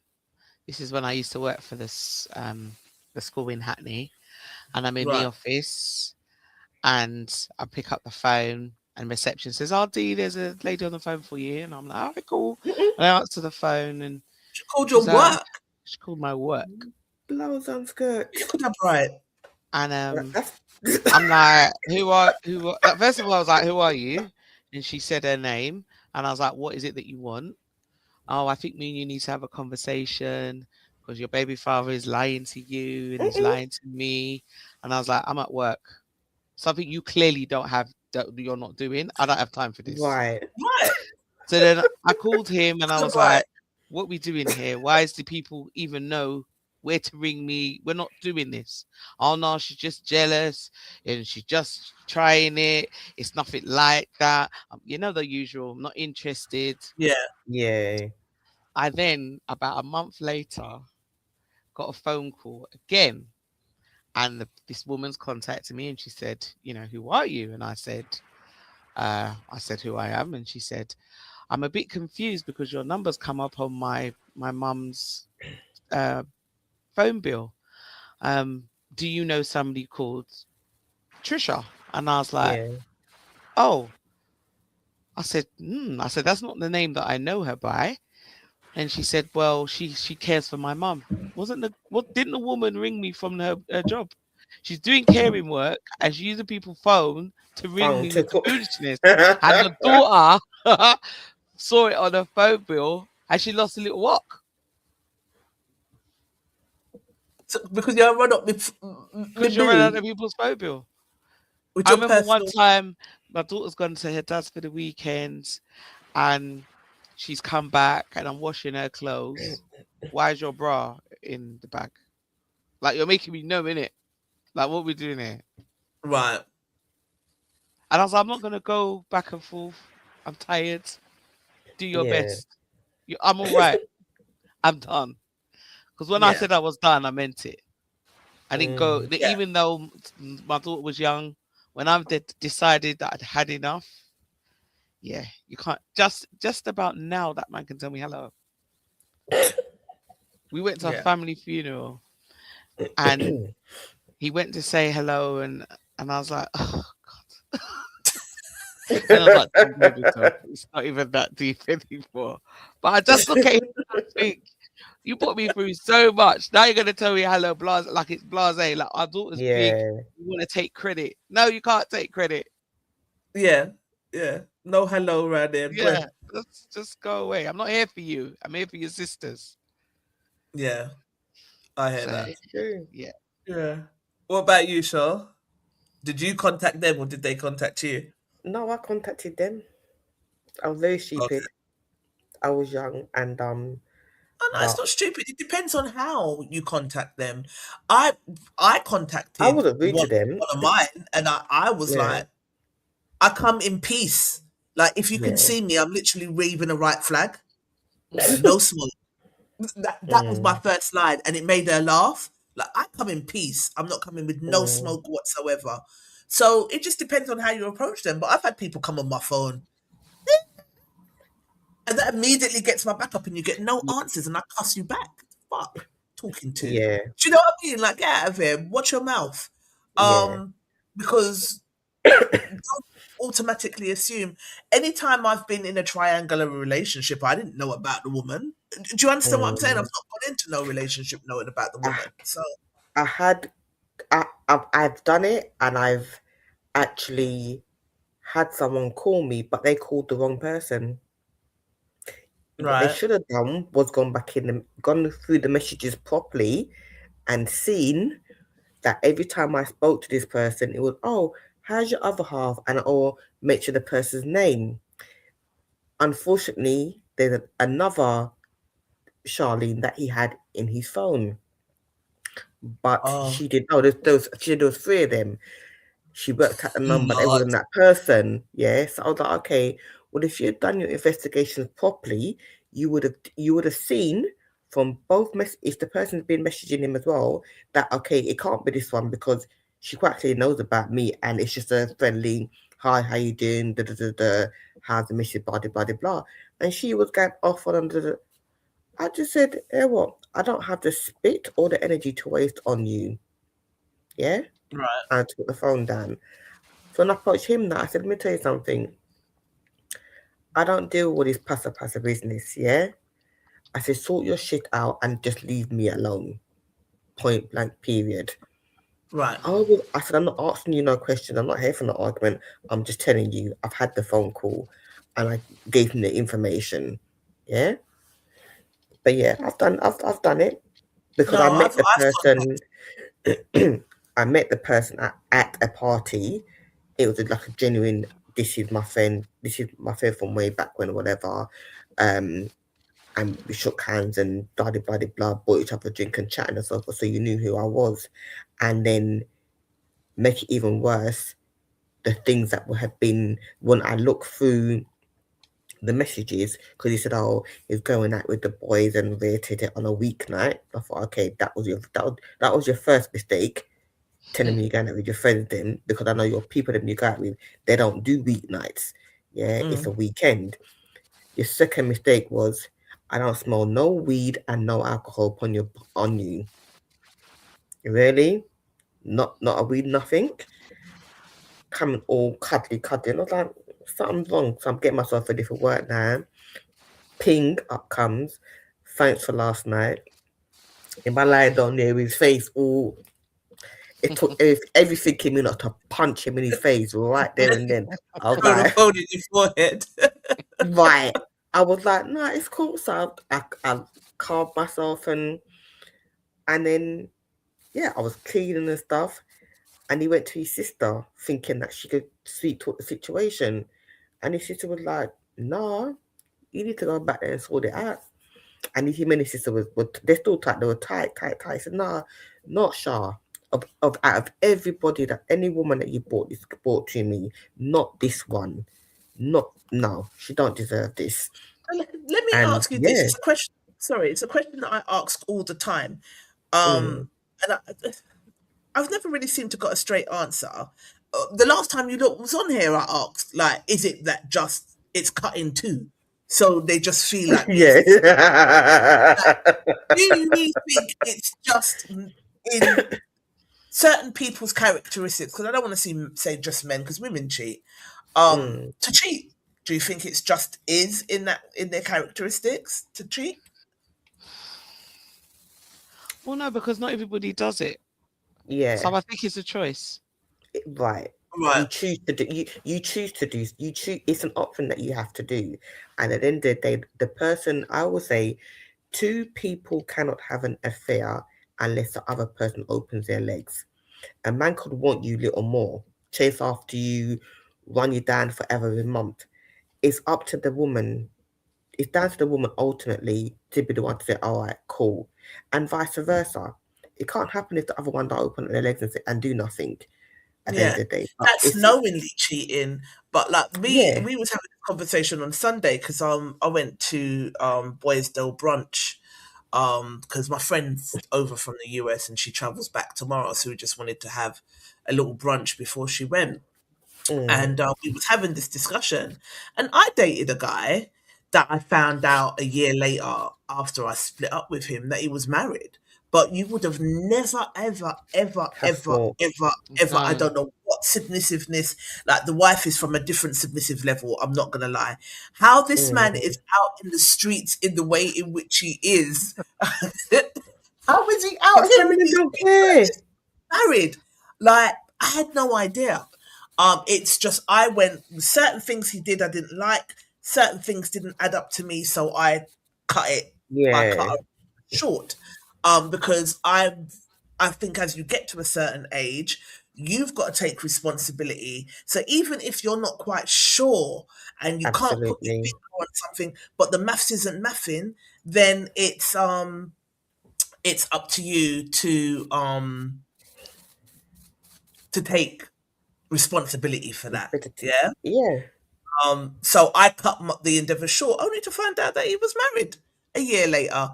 This is when I used to work for this the school in Hackney, and I'm in the office, and I pick up the phone, and reception says, "Oh, Dee, there's a lady on the phone for you," and I'm like, "All right, cool." And I answer the phone, and she called your work. She called my work. Blows on skirt. You could have right. And I'm like, who are? First of all, I was like, "Who are you?" And she said her name, and I was like, "What is it that you want?" "Oh, I think me and you need to have a conversation because your baby father is lying to you and he's lying to me." And I was like, "I'm at work. Something you clearly don't have that you're not doing. I don't have time for this." Right. So then I called him and I was like, "What we doing here? Why is the people even know where to ring me. We're not doing this. Oh no, she's just jealous and she's just trying it. It's nothing like that. You know, the usual, I'm not interested. Yeah. I then, about a month later, got a phone call again. And this woman's contacted me and she said, you know, who are you? And I said who I am. And she said, I'm a bit confused because your number's come up on my mum's phone bill. Do you know somebody called Trisha? And I was like, oh. I said, that's not the name that I know her by. And she said, well, she cares for my mum. Didn't the woman ring me from her job? She's doing caring work and she's using people's phone to ring me with foolishness. And the daughter saw it on her phone bill and she lost a little walk. So, because you run up with you run out of people's phone bill. I remember one time my daughter's gone to her dad's for the weekend and she's come back and I'm washing her clothes. Why is your bra in the bag? Like, you're making me know, innit? Like, what are we doing here? Right. And I was like, I'm not going to go back and forth. I'm tired. Do your best. I'm all right. I'm done. Because when I said I was done, I meant it. I didn't go, even though my daughter was young, when I've decided that I'd had enough, you can't, just about now that man can tell me hello. We went to a family funeral and he went to say hello and I was like, oh God. And I was like, it's not even that deep anymore. But I just look at him and think, you put me through so much. Now you're going to tell me hello, blase, like it's blase, like our daughter's big. You want to take credit. No, you can't take credit. Yeah. No hello right there. Yeah, just go away. I'm not here for you. I'm here for your sisters. Yeah, I hear that. Yeah. What about you, Shaw? Did you contact them or did they contact you? No, I contacted them. I was very stupid. Okay. I was young and Oh no, it's not stupid. It depends on how you contact them. I contacted. I wasn't rude to them. One of mine, and I was like, I come in peace. Like, if you can see me, I'm literally waving a right flag. No smoke. That was my first line, and it made her laugh. Like, I come in peace. I'm not coming with no smoke whatsoever. So it just depends on how you approach them. But I've had people come on my phone, and that immediately gets my back up, and you get no answers, and I cuss you back. Fuck, talking to. Yeah. Do you know what I mean? Like, get out of here. Watch your mouth. Because don't automatically assume. Anytime I've been in a triangular relationship, I didn't know about the woman. Do you understand what I'm saying? I've not gone into no relationship knowing about the woman. So I've done it, and I've actually had someone call me, but they called the wrong person. Right. What they should have done was gone through the messages properly and seen that every time I spoke to this person, it was, oh, how's your other half? And or make sure the person's name. Unfortunately, there's another Charlene that he had in his phone. But she did, there was three of them. She worked at the number, it wasn't that person. Yeah. So I was like, okay, well, if you had done your investigations properly, you would have seen from both if the person's been messaging him as well, that okay, it can't be this one because she quite clearly knows about me and it's just a friendly, hi, how you doing? How's the mission? Blah blah blah blah. And she was going off on I just said, what? I don't have the spit or the energy to waste on you. Yeah? Right. I took the phone down. So when I approached him now, I said, let me tell you something. I don't deal with this passa business, yeah? I said, sort your shit out and just leave me alone. Point blank, period. Right. I said, I'm not asking you no question. I'm not here for no argument. I'm just telling you, I've had the phone call and I gave him the information. Yeah? But yeah, I've done it because I met the person. I met the person at a party. It was like a genuine, this is my friend from way back when, whatever. And and we shook hands and blah blah blah, bought each other a drink and chatting and so forth, so you knew who I was. And then make it even worse, the things that would have been when I look through the messages, because he said, "Oh, he's going out with the boys and rated it on a weeknight." I thought, okay, that was your first mistake, telling me you're going out with your friends then, because I know your people that you go out with, they don't do weeknights. Yeah, it's a weekend. Your second mistake was, I don't smell no weed and no alcohol on you. Really? Not a weed, nothing. Coming all cuddly. I was like, something's wrong. So I'm getting myself ready for work now. Ping up comes. Thanks for last night. In my lie down there with his face all. It took everything in me not to punch him in his face right there and then. I was like, phone in your forehead. right. I was like, no, it's cool. So I calmed myself and then I was cleaning and stuff. And he went to his sister thinking that she could sweet talk the situation. And his sister was like, no, you need to go back there and sort it out. And him and his sister were they're still tight. They were tight. He said, no, not Shah. Out of everybody, that any woman that you brought to me, not this one. No, she don't deserve this. Let me ask you this. It's a question. Sorry, it's a question that I ask all the time. And I've never really seemed to got a straight answer. The last time you was on here, I asked, like, is it that just it's cut in two? So they just feel like do you think it's just in certain people's characteristics? Because I don't want to say just men, because women cheat. To cheat, do you think it's just is in their characteristics to cheat? Well, no, because not everybody does it. Yeah. So I think it's a choice. Right. You choose to do. You choose to do. You choose. It's an option that you have to do. And at the end of the day, the person, I will say, two people cannot have an affair unless the other person opens their legs. A man could want you little more, chase after you, run you down for every month. It's up to the woman. It's down to the woman ultimately to be the one to say, all right, cool. And vice versa. It can't happen if the other one don't open their legs and do nothing at the end of the day. That's knowingly cheating. But like we was having a conversation on Sunday because I went to Boysdale brunch because my friend's over from the US and she travels back tomorrow, so we just wanted to have a little brunch before she went. And we was having this discussion, and I dated a guy that I found out a year later after I split up with him that he was married. But you would have never, ever, I don't know what submissiveness, like the wife is from a different submissive level, I'm not going to lie. How this man is out in the streets in the way in which he is. How is he out here in these married? Like, I had no idea. It's just certain things he did I didn't like, certain things didn't add up to me, so I cut it short. Because I think as you get to a certain age, you've got to take responsibility. So even if you're not quite sure and you can't put your finger on something, but the maths isn't mathing, then it's up to you to take responsibility for that. Yeah. So I cut the endeavor short, only to find out that he was married a year later.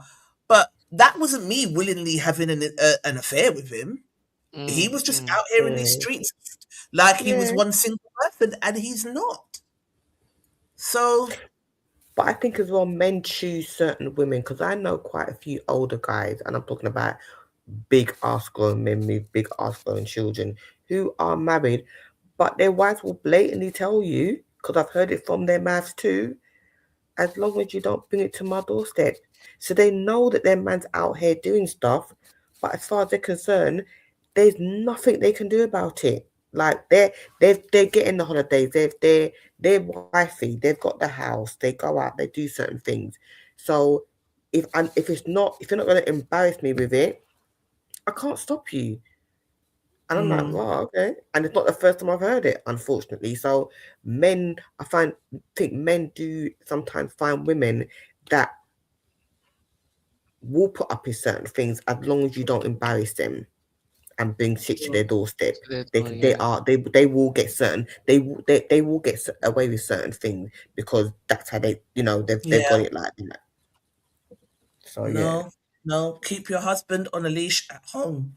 But that wasn't me willingly having an affair with him. He was just out here in these streets like he was one single person, and he's not. So, but I think as well, men choose certain women, because I know quite a few older guys, and I'm talking about big ass grown men with big ass grown children who are married, but their wives will blatantly tell you, because I've heard it from their mouths too, as long as you don't bring it to my doorstep. So they know that their man's out here doing stuff, but as far as they're concerned, there's nothing they can do about it. Like they're getting the holidays, they're wifey, they've got the house, they go out, they do certain things. So if you're not going to embarrass me with it, I can't stop you. And I'm like, wow, okay. And it's not the first time I've heard it, unfortunately. So men, think men do sometimes find women that will put up with certain things as long as you don't embarrass them and bring shit to their doorstep. They will get certain they will get away with certain things because that's how they they've got it like that. So no, keep your husband on a leash at home.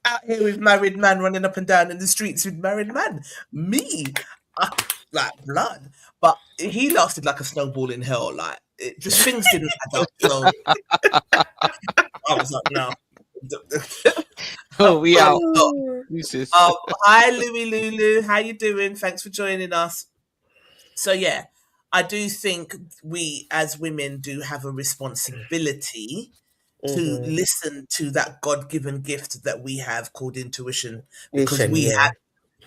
Out here with married man running up and down in the streets with married man. Me, like blood. But he lasted like a snowball in hell. Like it just things didn't add up. So I was like, no. Oh, we out. Hi, Louie Lulu. How you doing? Thanks for joining us. So yeah, I do think we as women do have a responsibility to listen to that God-given gift that we have called intuition, because have,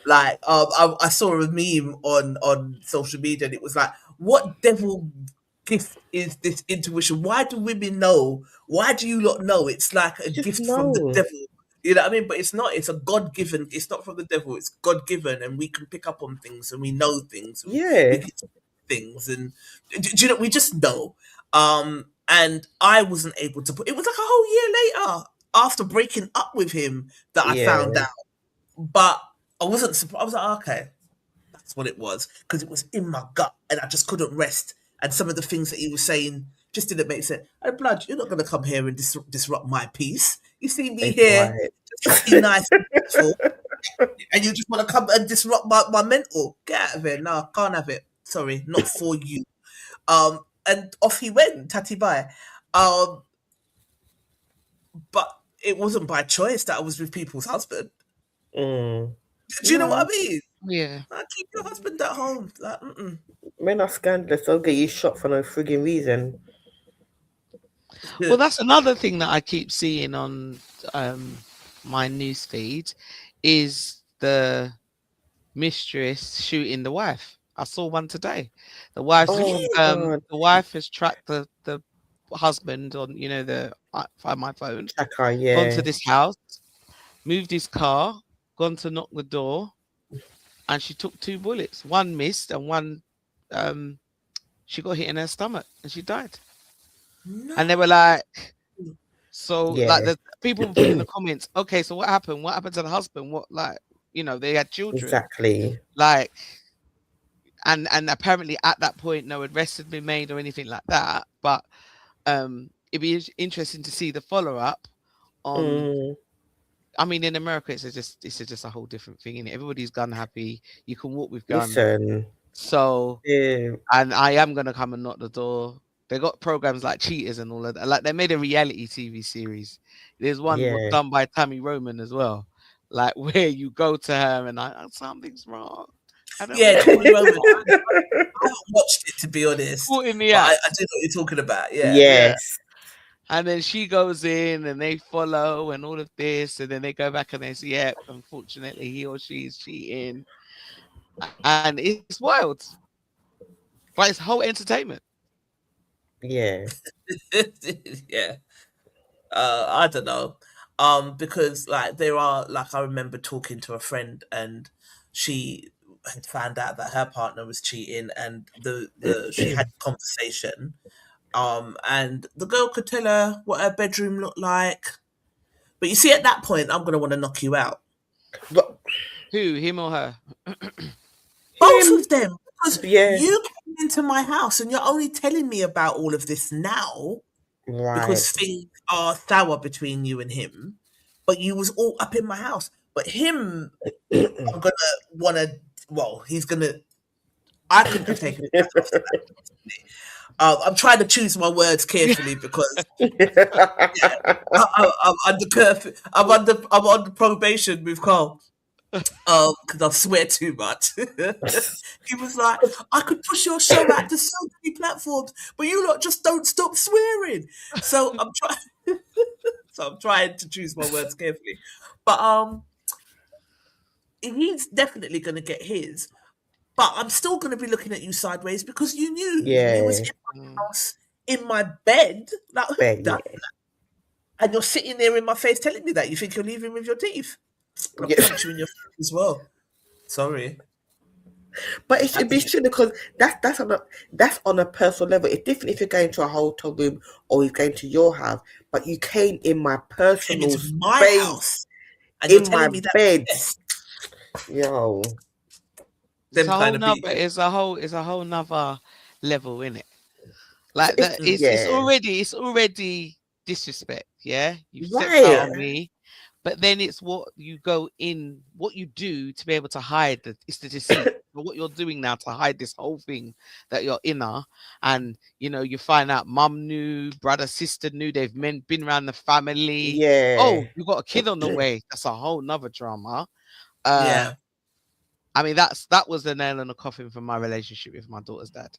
like, I saw a meme on social media and it was like, what devil gift is this intuition? Why do women know? Why do you not know? It's like a gift from the devil. You know what I mean? But it's not. It's a God-given. It's not from the devil. It's God-given, and we can pick up on things and we know things. We can things, and do you know? We just know. And I wasn't able to put. It was like a whole year later after breaking up with him that I found out. But I wasn't surprised. I was like, okay, that's what it was, because it was in my gut and I just couldn't rest. And some of the things that he was saying just didn't make sense. Hey, blood, you're not going to come here and disrupt my peace. You see me here, just be nice and peaceful, and you just want to come and disrupt my mental. Get out of here. No, can't have it. Sorry, not for you. And off he went, tatty bye. But it wasn't by choice that I was with people's husband. Do you know what I mean? Yeah. Keep your husband at home. Like, men are scandalous. They'll get you shot for no frigging reason. Well, that's another thing that I keep seeing on my news feed is the mistress shooting the wife. I saw one today. The wife, the wife has tracked the husband on, the Find My Phone, gone to this house, moved his car, gone to knock the door, and she took 2 bullets. One missed, and one she got hit in her stomach, and she died. No. And they were like, like the people put in the comments, okay, so what happened? What happened to the husband? What, like, they had children. Exactly. Like, and apparently at that point, no arrest had been made or anything like that. But it'd be interesting to see the follow-up on. I mean, in America, it's just a whole different thing, innit? Everybody's gun happy. You can walk with guns. So, and I am gonna come and knock the door. They got programs like Cheaters and all of that. Like, they made a reality TV series. There's one done by Tammy Roman as well, like where you go to her and something's wrong. Tammy Roman. I haven't watched it, to be honest. I do know what you're talking about. Yes. And then she goes in and they follow and all of this, and then they go back and they say, unfortunately, he or she is cheating. And it's wild. But it's whole entertainment. Yeah. I don't know. Because like there are, like, I remember talking to a friend and she had found out that her partner was cheating, and she had a conversation. And the girl could tell her what her bedroom looked like. But you see, at that point, I'm gonna want to knock you out. Who, him or her? Both of them. Because you came into my house and you're only telling me about all of this now because things are sour between you and him. But you was all up in my house. But him, I'm gonna want to. Well, he's gonna. I couldn't have taken it after that. I'm trying to choose my words carefully because I'm under curfew. I'm under probation with Carl. Because I swear too much. He was like, I could push your show out to so many platforms, but you lot just don't stop swearing. So I'm trying to choose my words carefully. But he's definitely going to get his. But I'm still going to be looking at you sideways because you knew you was in my house, in my bed. Like, who done that? And you're sitting there in my face telling me that. You think you're leaving with your teeth. I'll punch you in your face as well. Sorry. But it should be true because that's on a personal level. It's different if you're going to a hotel room or you're going to your house. But you came in my personal It's my space, house, and you're in telling my me that bed. yes, Yo, them It's a whole kind of nother. people. It's a whole nother level, in it. Like It's- that. It's yeah. already disrespect. Yeah, you've stepped Right. out on me. But then it's what you do to be able to hide it's the deceit. What you're doing now to hide this whole thing that you're inner, and you find out mum knew, brother, sister knew, they've been around the family. Yeah. Oh, you got a kid on the way. That's a whole nother drama. Yeah. I mean, that was the nail in the coffin for my relationship with my daughter's dad.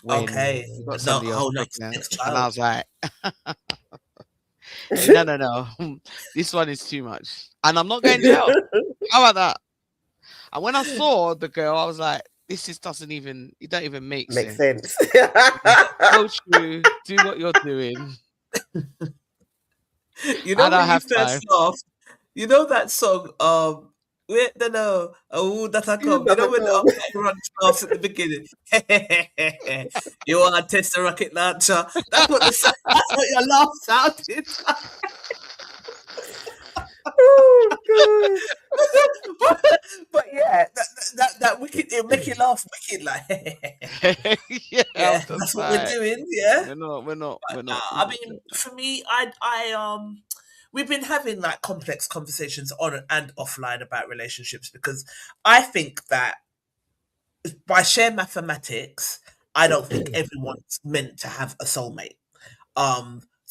When Okay. we got No, somebody else hold on. pregnant, Next and I child. was like, no, this one is too much, and I'm not going to jail. How about that? And when I saw the girl, I was like, this doesn't even make sense. Go through, do what you're doing. You know I don't when you have first time. laughed, you know that song, wait, no, oh, that I come. You know when everyone laughs at the beginning. You want to test the rocket launcher? That's what that's what your laugh sounded. Oh god. But yeah, that wicked, it'll make you laugh wicked, like Yeah, that's what we're doing. Yeah, we're not. I mean, for me, I we've been having like complex conversations on and offline about relationships because I think that by sheer mathematics, I don't think everyone's meant to have a soulmate.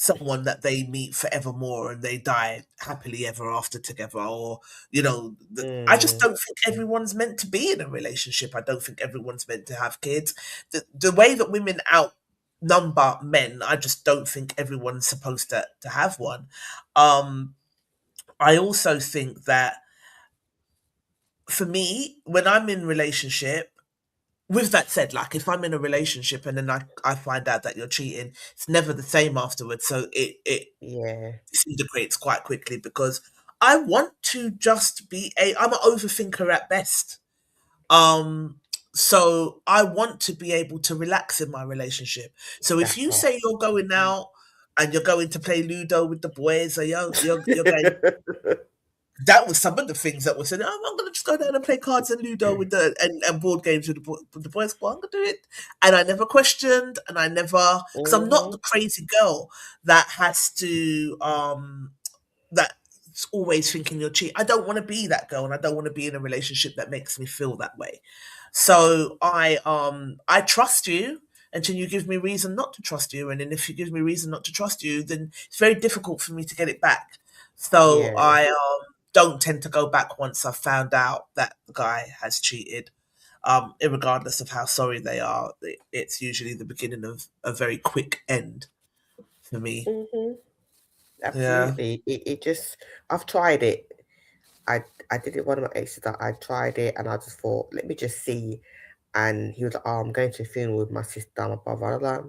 Someone that they meet forevermore and they die happily ever after together, or I just don't think everyone's meant to be in a relationship. I don't think everyone's meant to have kids. The way that women outnumber men, I just don't think everyone's supposed to have one. I also think that for me, when I'm in relationship, with that said, like if I'm in a relationship and then I find out that you're cheating, it's never the same afterwards. So it disintegrates quite quickly because I want to just be I'm an overthinker at best. So I want to be able to relax in my relationship. So if you say you're going out and you're going to play Ludo with the boys, or you're going. That was some of the things that were said. I'm going to just go down and play cards and Ludo with and board games with the boys. Well, I'm going to do it, and I never questioned, and I never because I'm not the crazy girl that has to that's always thinking you're cheating. I don't want to be that girl, and I don't want to be in a relationship that makes me feel that way. So I trust you until you give me reason not to trust you, and then if you give me reason not to trust you, then it's very difficult for me to get it back. So I don't tend to go back once I've found out that the guy has cheated. Irregardless of how sorry they are, it's usually the beginning of a very quick end for me. Absolutely. It just I've tried it. I did it one of my exes that I tried it and I just thought, let me just see. And he was like, oh, I'm going to a funeral with my sister and my brother. I was like,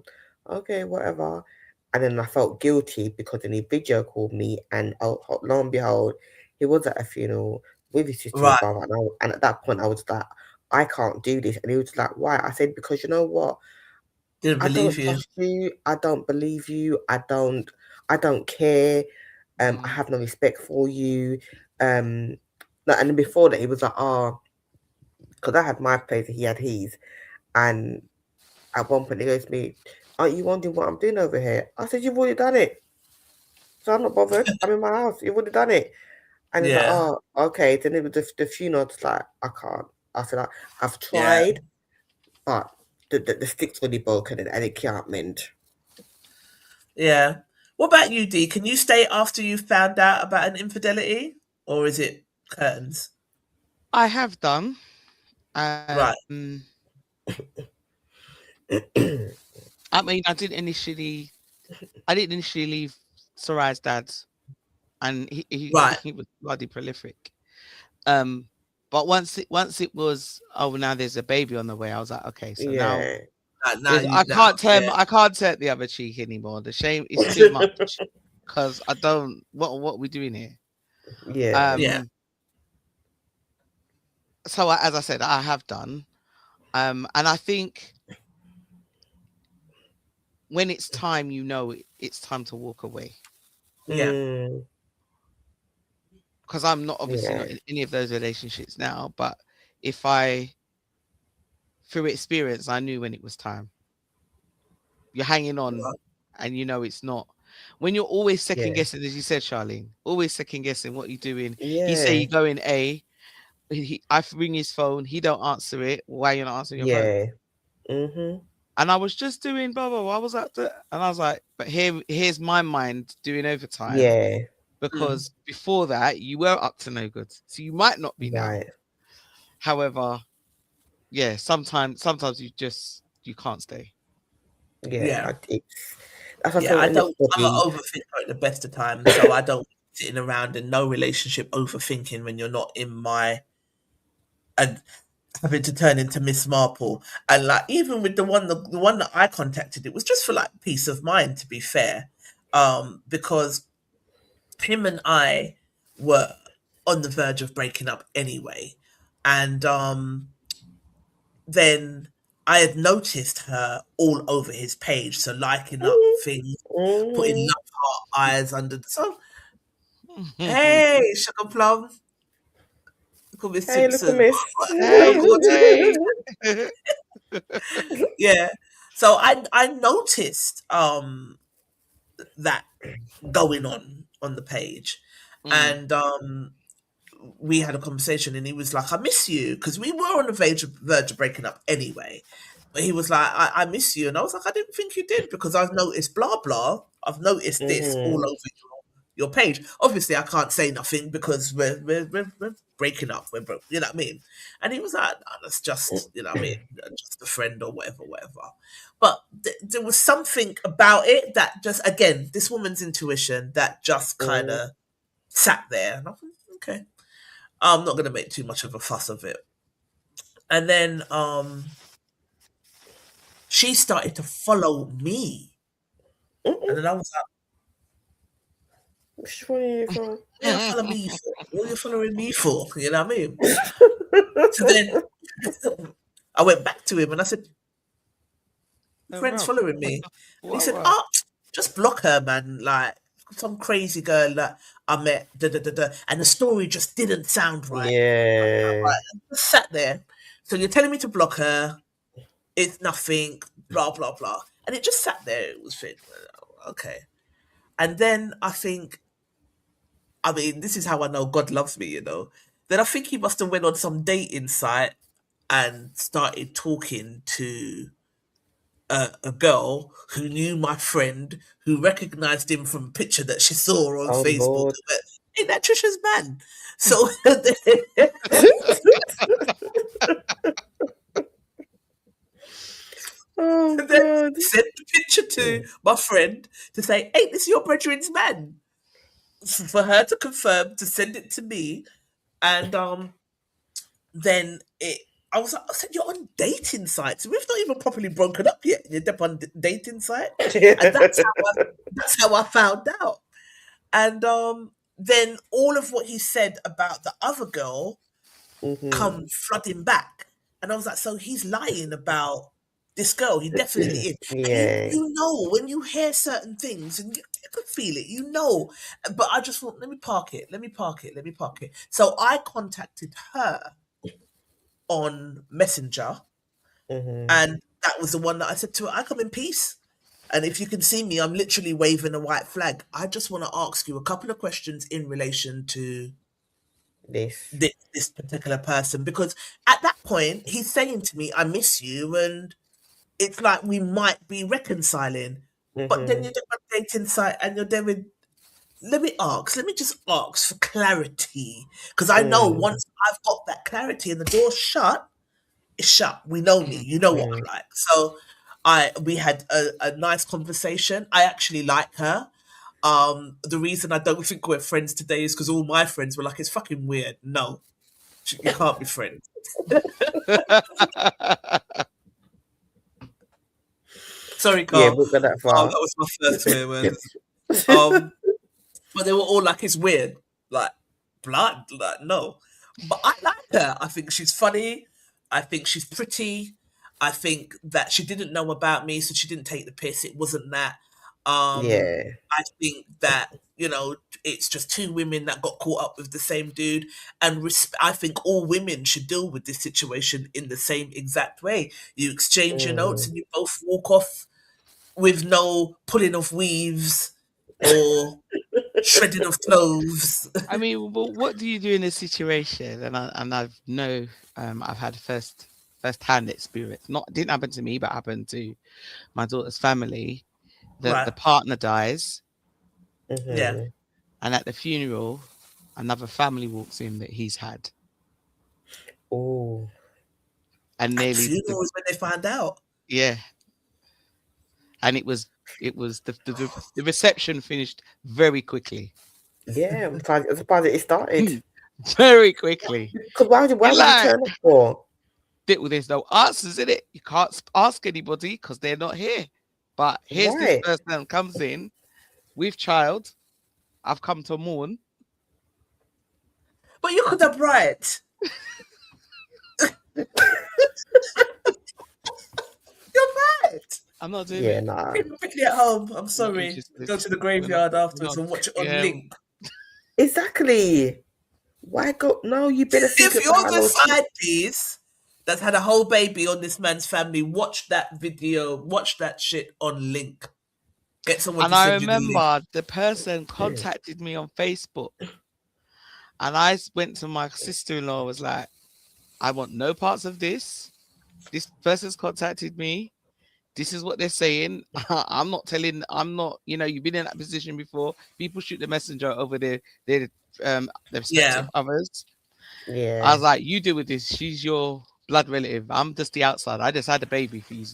okay, whatever. And then I felt guilty because then he video called me and lo and behold, he was at a funeral with his sister and brother. And at that point I was like, I can't do this. And he was like, why? I said, because you know what? Didn't believe you. Trust you. I don't believe you. I don't care. I have no respect for you. And then before that, he was like, because I had my place and he had his. And at one point, he goes to me, aren't you wondering what I'm doing over here? I said, you've already done it. So I'm not bothered. I'm in my house. You've already done it. And he's like, oh, okay. Then it was the funeral. It's like, I can't. I said, I've tried, but the stick's really broken and it can't mend. Yeah. What about you, Dee? Can you stay after you found out about an infidelity? Or is it curtains? I have done. Right. I mean, I didn't initially leave Sarai's dad's, and he was bloody prolific. But once it was, oh, now there's a baby on the way, I was like, okay, so now I can't turn the other cheek anymore. The shame is too much because I don't. What are we doing here? Yeah. So as I said, I have done. And I think when it's time, it's time to walk away. Yeah. Because I'm not obviously not in any of those relationships now, but through experience, I knew when it was time. You're hanging on, and it's not. When you're always second guessing, as you said, Charlene, always second guessing what you're doing. He say you go in A, I ring his phone, he don't answer it. Why you not answering your phone? And I was just doing blah blah blah. I was at and I was like, but here's my mind doing overtime. Because before that you were up to no good, so you might not be now. However, sometimes you can't stay. I'm an overthinker at the best of times, so I don't sitting around in no relationship overthinking when you're not in my and having to turn into Miss Marple. And like even with the one that I contacted, it was just for like peace of mind, to be fair, because him and I were on the verge of breaking up anyway, and then I had noticed her all over his page, so liking up things, putting love heart eyes under the sun. Hey, Sugar Plum. Look at Miss Simpson. Yeah. So I noticed that going on the page, and we had a conversation, and he was like, I miss you, because we were on the verge of breaking up anyway. But he was like, I miss you. And I was like, I didn't think you did, because I've noticed blah, blah. I've noticed this all over your page. Obviously, I can't say nothing because we're breaking up. We're broke, you know what I mean? And he was like, no, that's just, you know what I mean? Just a friend or whatever. But there was something about it that just, again, this woman's intuition that just kind of sat there. And I was like, okay. I'm not going to make too much of a fuss of it. And then she started to follow me. And then I was like, which one are you from? Follow me for? What are you following me for? You know what I mean? So then I went back to him and I said, friends following me. And he said, just block her, man. Like, some crazy girl that I met, and the story just didn't sound right. I just sat there. So you're telling me to block her? It's nothing. Blah blah blah. And it just sat there. It was fit. Okay. And then I think, I mean, this is how I know God loves me. Then I think he must have went on some dating site and started talking to a girl who knew my friend, who recognized him from a picture that she saw on Facebook. But, hey, that Trisha's man. So and then sent the picture to my friend to say, hey, this is your brethren's man. For her to confirm, to send it to me. And then I said, you're on dating sites. We've not even properly broken up yet. You're on dating site. And that's how I found out. And then all of what he said about the other girl come flooding back. And I was like, so he's lying about this girl. He definitely is. And you know, when you hear certain things, and you can feel it, But I just thought, let me park it. So I contacted her on Messenger, and that was the one that I said to her, I come in peace. And if you can see me, I'm literally waving a white flag. I just want to ask you a couple of questions in relation to this particular person. Because at that point, he's saying to me, I miss you. And it's like we might be reconciling. But then you're on a dating site and you're there with, let me just ask for clarity. Because I know once I've got that clarity and the door's shut, it's shut. We know me. You know what I'm like. So we had a nice conversation. I actually like her. The reason I don't think we're friends today is because all my friends were like, it's fucking weird. No, you can't be friends. Sorry, Carl. Yeah, we'll go that far. That was my first swear word. But they were all like, it's weird. Like, blood? Like, no. But I like her. I think she's funny. I think she's pretty. I think that she didn't know about me, so she didn't take the piss. It wasn't that. Yeah. I think that, it's just two women that got caught up with the same dude. And I think all women should deal with this situation in the same exact way. You exchange your notes and you both walk off with no pulling of weaves or shredding of clothes. I mean, well, what do you do in a situation? And I've had first-hand experience. Didn't happen to me, but happened to my daughter's family. The partner dies. Yeah. And at the funeral, another family walks in that he's had. Oh. And nearly funeral is when they find out. Yeah. And it was the reception finished very quickly. Yeah, I'm surprised it started very quickly. Because why would you turn up for? There's no answers in it. You can't ask anybody because they're not here. But here's this person comes in with child. I've come to mourn. But you could have right. You're right. I'm not doing it. Nah. Quickly at home. I'm sorry. Go to the graveyard afterwards and watch it on Link. Exactly. Why go? No, you better think if you're the side piece that's had a whole baby on this man's family, watch that video. Watch that shit on Link. Get someone. And I remember the person contacted me on Facebook, and I went to my sister-in-law. Was like, I want no parts of this. This person's contacted me. This is what they're saying. I'm not. You've been in that position before. People shoot the messenger over their respective others. Yeah. I was like, you deal with this. She's your blood relative. I'm just the outside. I just had a baby for you,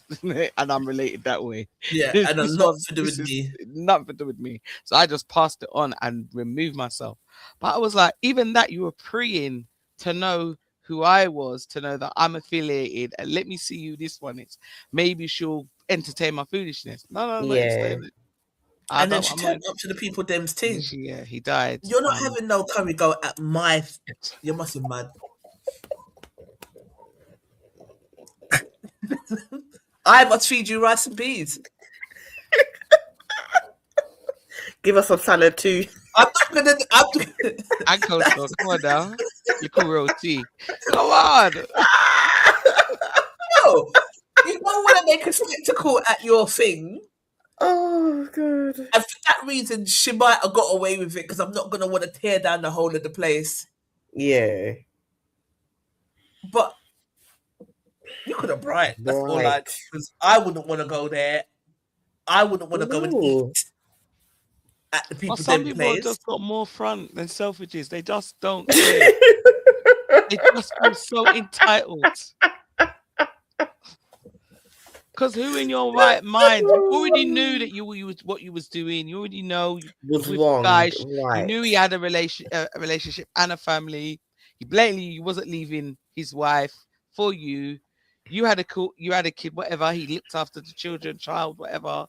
and I'm related that way. Yeah, and nothing to do with me. Nothing to do with me. So I just passed it on and removed myself. But I was like, even that, you were preying to know who I was, to know that I'm affiliated, and let me see who this one is. Maybe she'll entertain my foolishness. No. Yeah. And then she turned up to the people them's team. Yeah, he died. You're not having no curry go at my. You must be mad. I must feed you rice and peas. Give us some salad too. I'm gonna. And coleslaw. Come on now. You can roll tea. Come on. No, you don't want to make a spectacle at your thing. Oh, good. And for that reason, she might have got away with it because I'm not gonna want to tear down the whole of the place. Yeah. But you could have bright. That's all I. Because I wouldn't want to go there. I wouldn't want to go and eat at the people. Some people have just got more front than Selfridges. They just don't care. They just feel so entitled. Because who in your right mind? You already knew that what you was doing. You already know was wrong. Guys, right. You knew he had a relationship and a family. He wasn't leaving his wife for you. You had a kid, whatever. He looked after the children, child, whatever.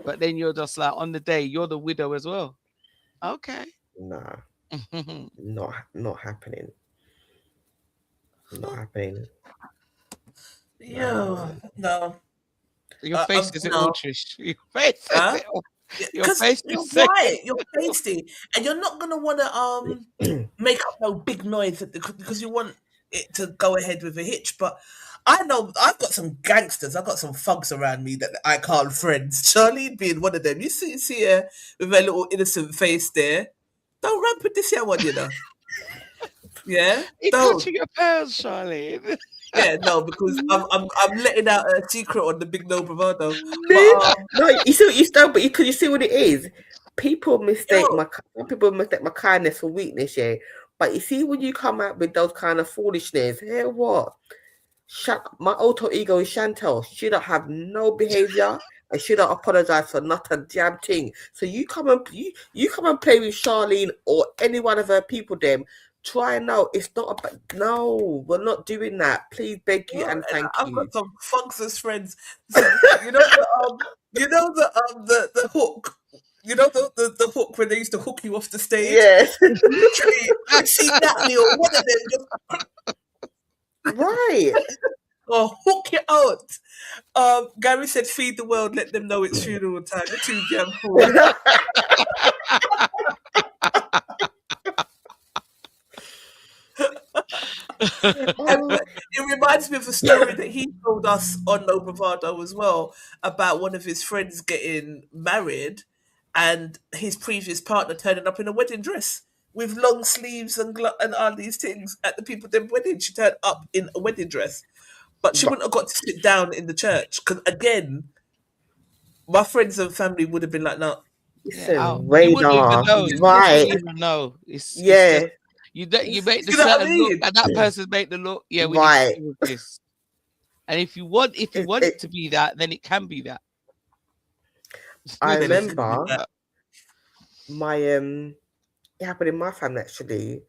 But then you're just like, on the day, you're the widow as well. Okay. Nah. not happening. Not happening. Yeah, no. Your face is ultrish. Your face is right. You're pasty, and you're not gonna want to make up no big noise because you want it to go ahead with a hitch. But I know I've got some gangsters. I've got some thugs around me that I call friends. Charlene being one of them. You see her with her little innocent face there. Don't run with this here one, you know. Yeah, you're touching your pearls, Charlene. Yeah, no, because I'm letting out a secret on the big No Bravado. No, you see what you start, but you see what it is. People mistake my kindness for weakness, yeah. But you see when you come out with those kind of foolishness, hey, what? My alter ego is Chantel. She don't have no behavior, and she don't apologize for not a damn thing. So you come and play with Charlene or any one of her people, them. Try now. It's not about. No, we're not doing that. Please, beg you and thank you. I've got some thugs as friends. So, you know the hook. You know the hook when they used to hook you off the stage. Yes. Literally, I see Natalie or one of them. Right. Oh, hook it out. Gary said, "Feed the world, let them know it's funeral time." You're too damn cool. It reminds me of a story that he told us on No Bravado as well about one of his friends getting married and his previous partner turning up in a wedding dress with long sleeves and all these things at the people's wedding. She turned up in a wedding dress, but she wouldn't have got to sit down in the church because, again, my friends and family would have been like, "No." Listen, you wouldn't even radar, know. right? You wouldn't even know. It's Yeah. just, you make the You know what I certain look, mean? and that person make the look. Yeah, we Right. need to do this. And if you want it to be that, then it can be that. I remember my it happened in my family actually.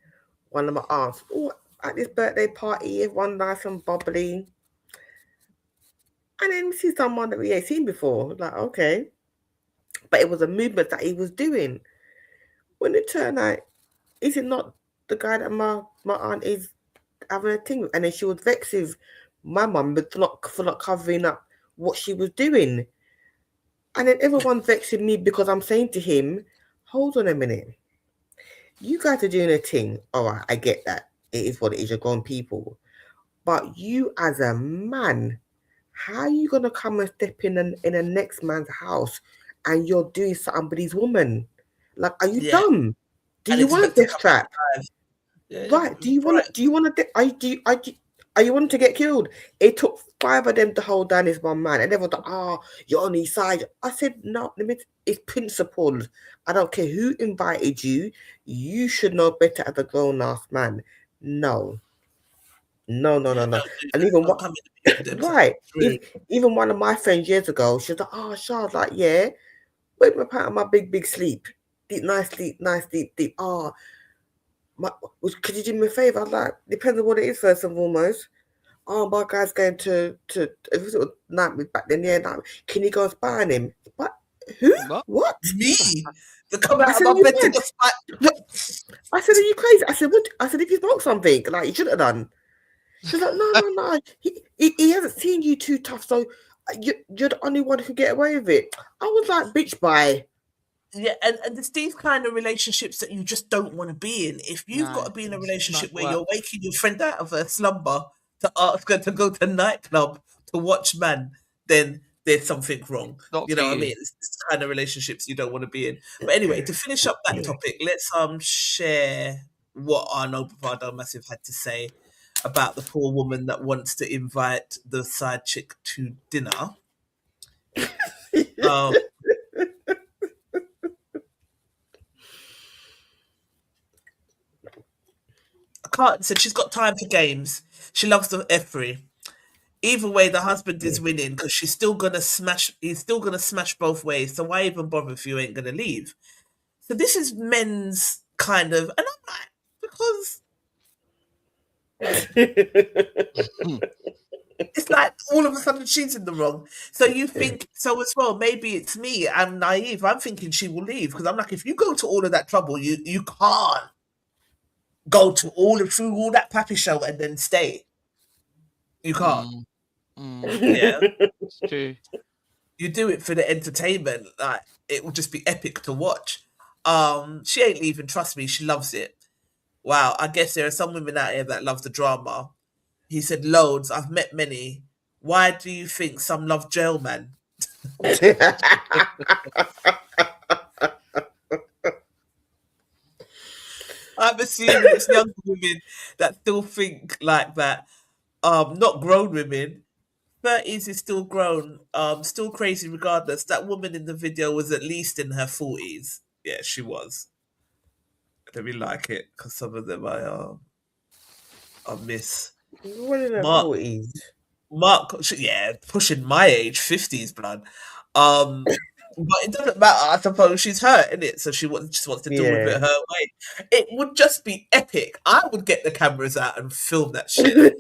One of my aunts, at this birthday party, everyone nice and bubbly, and then we see someone that we ain't seen before. Like, okay, but it was a movement that he was doing. When it turned out, is it not the guy that my aunt is having a thing with? And then she was vexed with my mum for not covering up what she was doing. And then everyone's vexing me because I'm saying to him, hold on a minute. You guys are doing a thing. All right, I get that. It is what it is. You're grown people. But you as a man, how are you going to come and step in a next man's house and you're doing something with his woman? Like, are you dumb? Do you want a death trap? Right. Do you want to are you wanting to get killed? It took 5 of them to hold down this one man, and everyone thought, you're on his side. I said, no, it's principled. I don't care who invited you. You should know better as a grown-ass man. No. And even right. Even one of my friends years ago, she was like, Charles, like, yeah, wake me up out of my big sleep. Nice sleep. Could you do me a favor? I was like, depends on what it is first and foremost. My guy's going to if it was night back then, can you go and spy on him? What? Who? What? Me? To come out of my bed to go spy. I said, are you crazy? I said, what? I said, if you smoke something, like you should have done. She's like, no. He hasn't seen you too tough, so you're the only one who can get away with it. I was like, bitch, bye. Yeah, and it's these kind of relationships that you just don't want to be in. If you've got to be in a relationship where you're waking your friend out of her slumber to ask her to go to a nightclub to watch man, then there's something wrong. You know what I mean? It's this kind of relationships you don't want to be in. But anyway, to finish up that topic, let's share what our No Bravado Massive had to say about the poor woman that wants to invite the side chick to dinner. Carton said she's got time for games. She loves the effery. Either way, the husband is winning because she's still gonna smash. He's still gonna smash both ways. So why even bother if you ain't gonna leave? So this is men's kind of, and I'm like, because it's like all of a sudden she's in the wrong. So you think so as well? Maybe it's me. I'm naive. I'm thinking she will leave because I'm like, if you go to all of that trouble, you can't go to through all that pappy show and then stay. You can't. Yeah, it's true. You do it for the entertainment. Like it will just be epic to watch. She ain't leaving. Trust me, she loves it. Wow, I guess there are some women out here that love the drama. He said, loads. I've met many. Why do you think some love jail, man? I'm assuming it's younger women that still think like that. Not grown women. 30s is still grown. Still crazy regardless. That woman in the video was at least in her 40s. Yeah, she was. Let me like it because some of them I miss. What in her 40s? Mark, yeah, pushing my age, 50s, blood. But it doesn't matter. I suppose she's hurt, innit? So she just wants to deal with it her way. It would just be epic. I would get the cameras out and film that shit.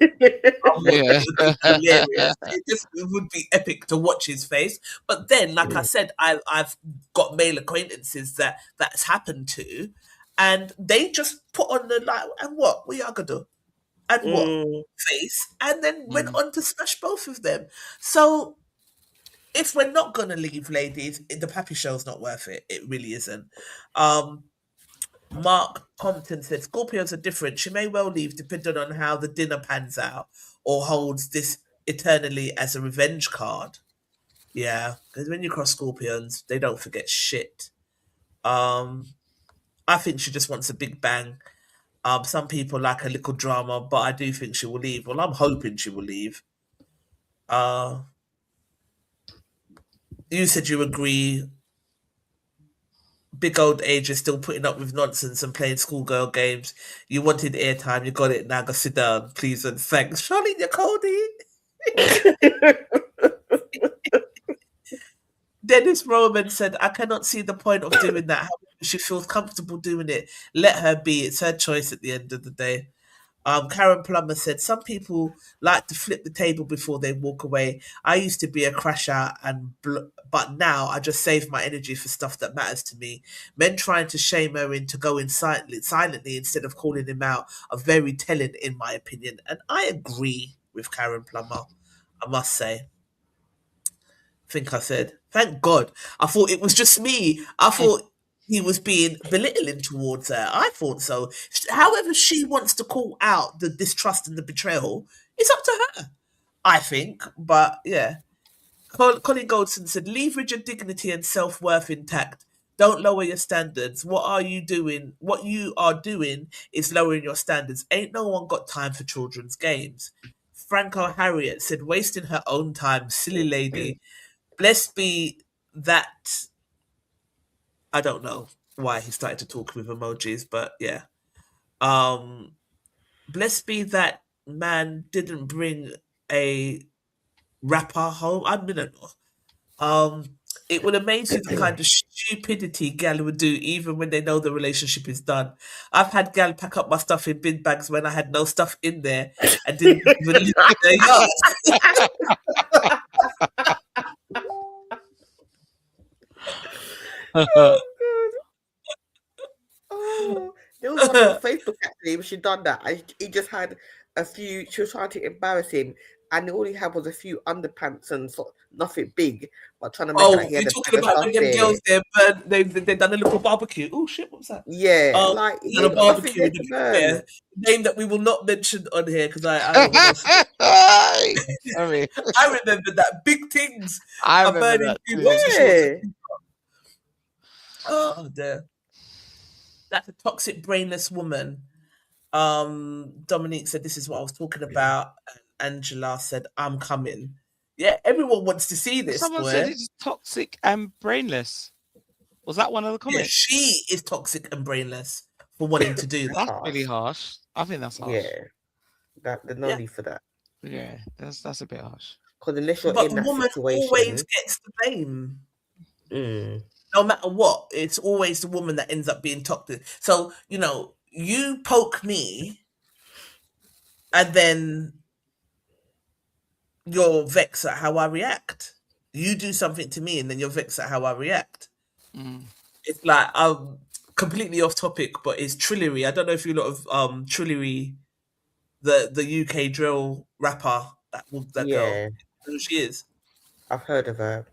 Hilarious. It would be epic to watch his face. But then, like I said, I've got male acquaintances that's happened to, and they just put on the like, and what y'all gonna do? and what face, and then went on to smash both of them. So if we're not gonna leave, ladies, the Pappy Show's not worth it. It really isn't. Mark Compton said Scorpios are different. She may well leave depending on how the dinner pans out or holds this eternally as a revenge card. Yeah, because when you cross Scorpions, they don't forget shit. I think she just wants a big bang. Some people like a little drama, but I do think she will leave. Well, I'm hoping she will leave. You said you agree. Big old age is still putting up with nonsense and playing schoolgirl games. You wanted airtime, you got it. Now go sit down, please and thanks. Charlene, you're Cody. Dennis Roman said, I cannot see the point of doing that. However, she feels comfortable doing it. Let her be. It's her choice at the end of the day. Karen Plummer said, some people like to flip the table before they walk away. I used to be a crasher, but now I just save my energy for stuff that matters to me. Men trying to shame her into going silently instead of calling him out are very telling, in my opinion. And I agree with Karen Plummer, I must say. I think I said, thank God. I thought it was just me. I thought he was being belittling towards her. I thought so. However she wants to call out the distrust and the betrayal, it's up to her, I think. But yeah. Colin Goldson said, leverage your dignity and self-worth intact. Don't lower your standards. What you are doing is lowering your standards. Ain't no one got time for children's games. Franco Harriet said, wasting her own time, silly lady. Blessed be that... I don't know why he started to talk with emojis, but yeah. Blessed be that man didn't bring a rapper home. I don't know. It would amaze you the kind of stupidity gal would do even when they know the relationship is done. I've had gal pack up my stuff in bin bags when I had no stuff in there and didn't even leave their yard. Oh, there was one on Facebook actually when she done that. He just had a few. She was trying to embarrass him, and all he had was a few underpants and nothing big, but trying to make like he had you're talking about when them girls they done a little barbecue. Oh shit, what's that? Yeah, like he had a barbecue. Name that we will not mention on here because I mean, I remember that big things. I remember that. Yeah. Oh dear. That's a toxic, brainless woman. Dominique said, this is what I was talking about. And Angela said, I'm coming. Yeah, everyone wants to see this. Someone said it's toxic and brainless. Was that one of the comments? Yeah, she is toxic and brainless for wanting to do that. That's really harsh. I think that's harsh. Yeah. There's no need for that. Yeah, that's a bit harsh. Because unless you're but in the that woman situation... always gets the blame. No matter what, it's always the woman that ends up being toxic. So, you poke me and then you're vexed at how I react. You do something to me and then you're vexed at how I react. It's like, I'm completely off topic, but it's Trillery. I don't know if you lot of Trillery, the UK drill rapper, that girl, who she is. I've heard of her.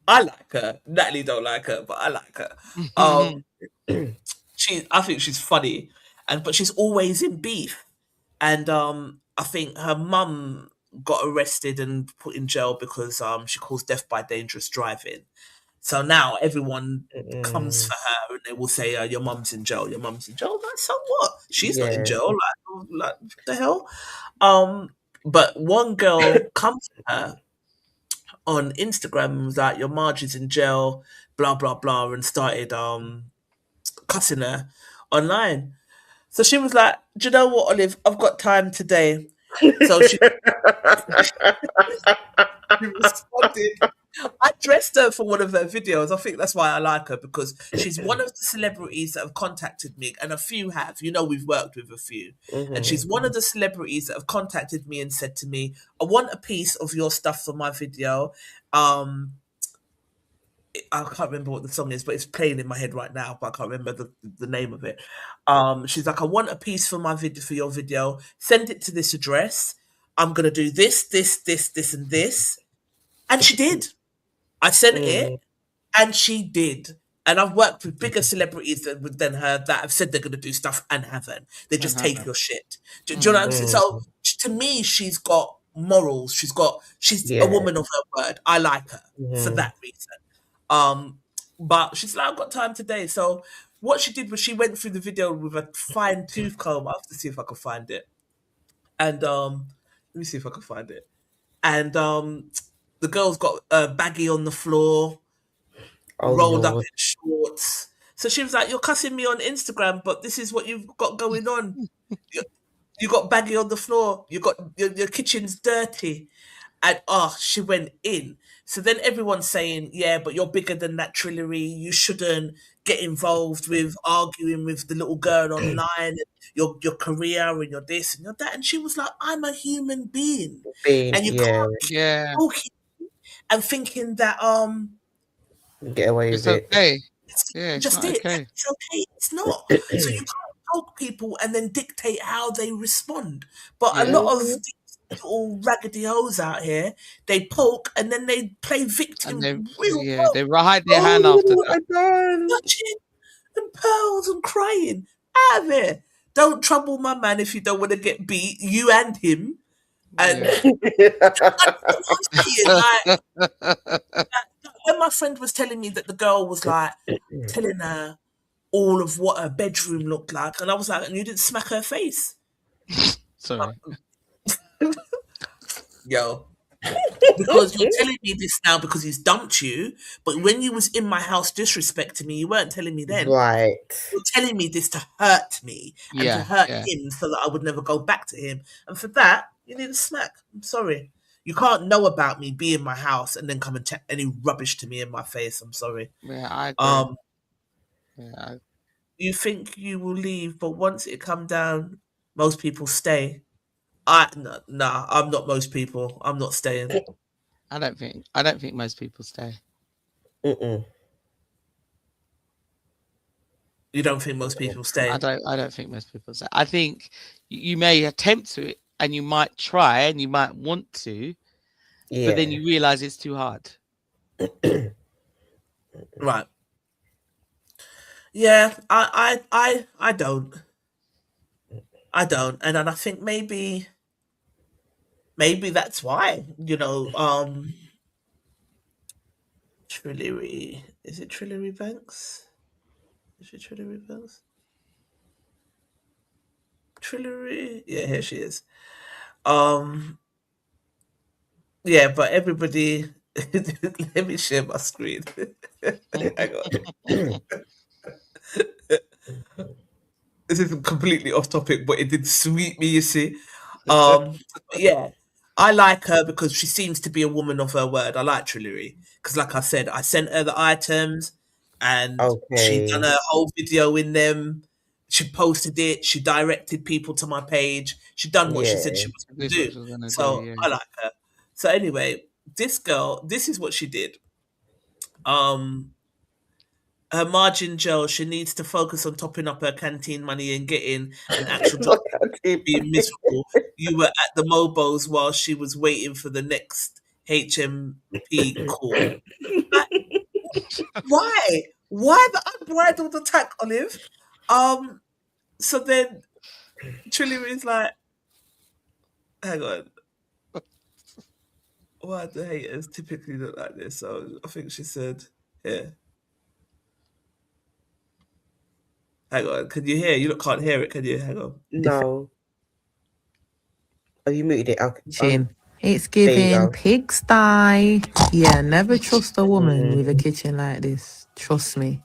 I like her. Natalie don't like her, but I like her. I think she's funny, but she's always in beef. And I think her mum got arrested and put in jail because she caused death by dangerous driving. So now everyone comes for her and they will say, your mum's in jail. Your mum's in jail. Like, so what? She's not in jail. Like what the hell? But one girl comes to her on Instagram and was like, your Marge is in jail, blah, blah, blah, and started cussing her online. So she was like, do you know what, Olive? I've got time today. So she responded. I dressed her for one of her videos. I think that's why I like her, because she's one of the celebrities that have contacted me, and a few have. We've worked with a few. And she's one of the celebrities that have contacted me and said to me, I want a piece of your stuff for my video. I can't remember what the song is, but it's playing in my head right now, but I can't remember the name of it. She's like, I want a piece for my video, for your video. Send it to this address. I'm going to do this, and this. And she did. I sent it, and she did. And I've worked with bigger celebrities than her that have said they're going to do stuff and haven't. They just take your shit. Do you know what I'm saying? So to me, she's got morals. She's a woman of her word. I like her for that reason. But she's like, I've got time today. So what she did was she went through the video with a fine tooth comb. I have to see if I can find it. And let me see if I can find it. And the girl's got a baggie on the floor, rolled up in shorts. So she was like, you're cussing me on Instagram, but this is what you've got going on. You got baggy on the floor. You got your kitchen's dirty. And she went in. So then everyone's saying, yeah, but you're bigger than that, Trillery. You shouldn't get involved with arguing with the little girl online, and your career and your this and your that. And she was like, I'm a human being. And you can't keep talking and thinking that get away with it. Okay. It's okay. It's not. So you can't poke people and then dictate how they respond. But a lot of these little raggedy hoes out here, they poke and then they play victim. And they hide their hand after that. Touching and pearls and crying. Out of here. Don't trouble my man if you don't want to get beat, you and him. And when my friend was telling me that the girl was like telling her all of what her bedroom looked like, and I was like, and you didn't smack her face? Sorry. Yo. Because you're telling me this now because he's dumped you, but when you was in my house disrespecting me, you weren't telling me then. Right. You're telling me this to hurt me and to hurt him so that I would never go back to him. And for that, you need a smack. I'm sorry. You can't know about me, be in my house, and then come and chat any rubbish to me in my face. I'm sorry. Yeah, I agree. You think you will leave, but once it come down, most people stay. I'm not most people. I'm not staying. I don't think most people stay. You don't think most people stay? I don't think most people stay. I think you may attempt to, and you might try, and you might want to, but then you realize it's too hard. Right. Yeah, I don't. And then I think maybe that's why, Trillery, is it Trillery Banks? Is it Trillery Banks? Trillery, yeah, here she is. Yeah, but everybody, let me share my screen. Hang on. This is completely off topic, but it did sweep me, you see. Yeah, I like her because she seems to be a woman of her word. I like Trillery because, like I said, I sent her the items and she done her whole video in them. She posted it. She directed people to my page. She done what she said she was going to do. So I like her. So anyway, this girl, this is what she did. Her margin gel, she needs to focus on topping up her canteen money and getting an actual job. Being miserable. You were at the Mobos while she was waiting for the next HMP call. Why? Why the unbridled attack, Olive? So then Trillery is like, hang on. Why the haters typically look like this? So I think she said, here. Hang on, can you hear? You can't hear it, can you? Hang on. No. Oh, you muted it. Jim. It's giving pigsty. Yeah, never trust a woman with a kitchen like this. Trust me.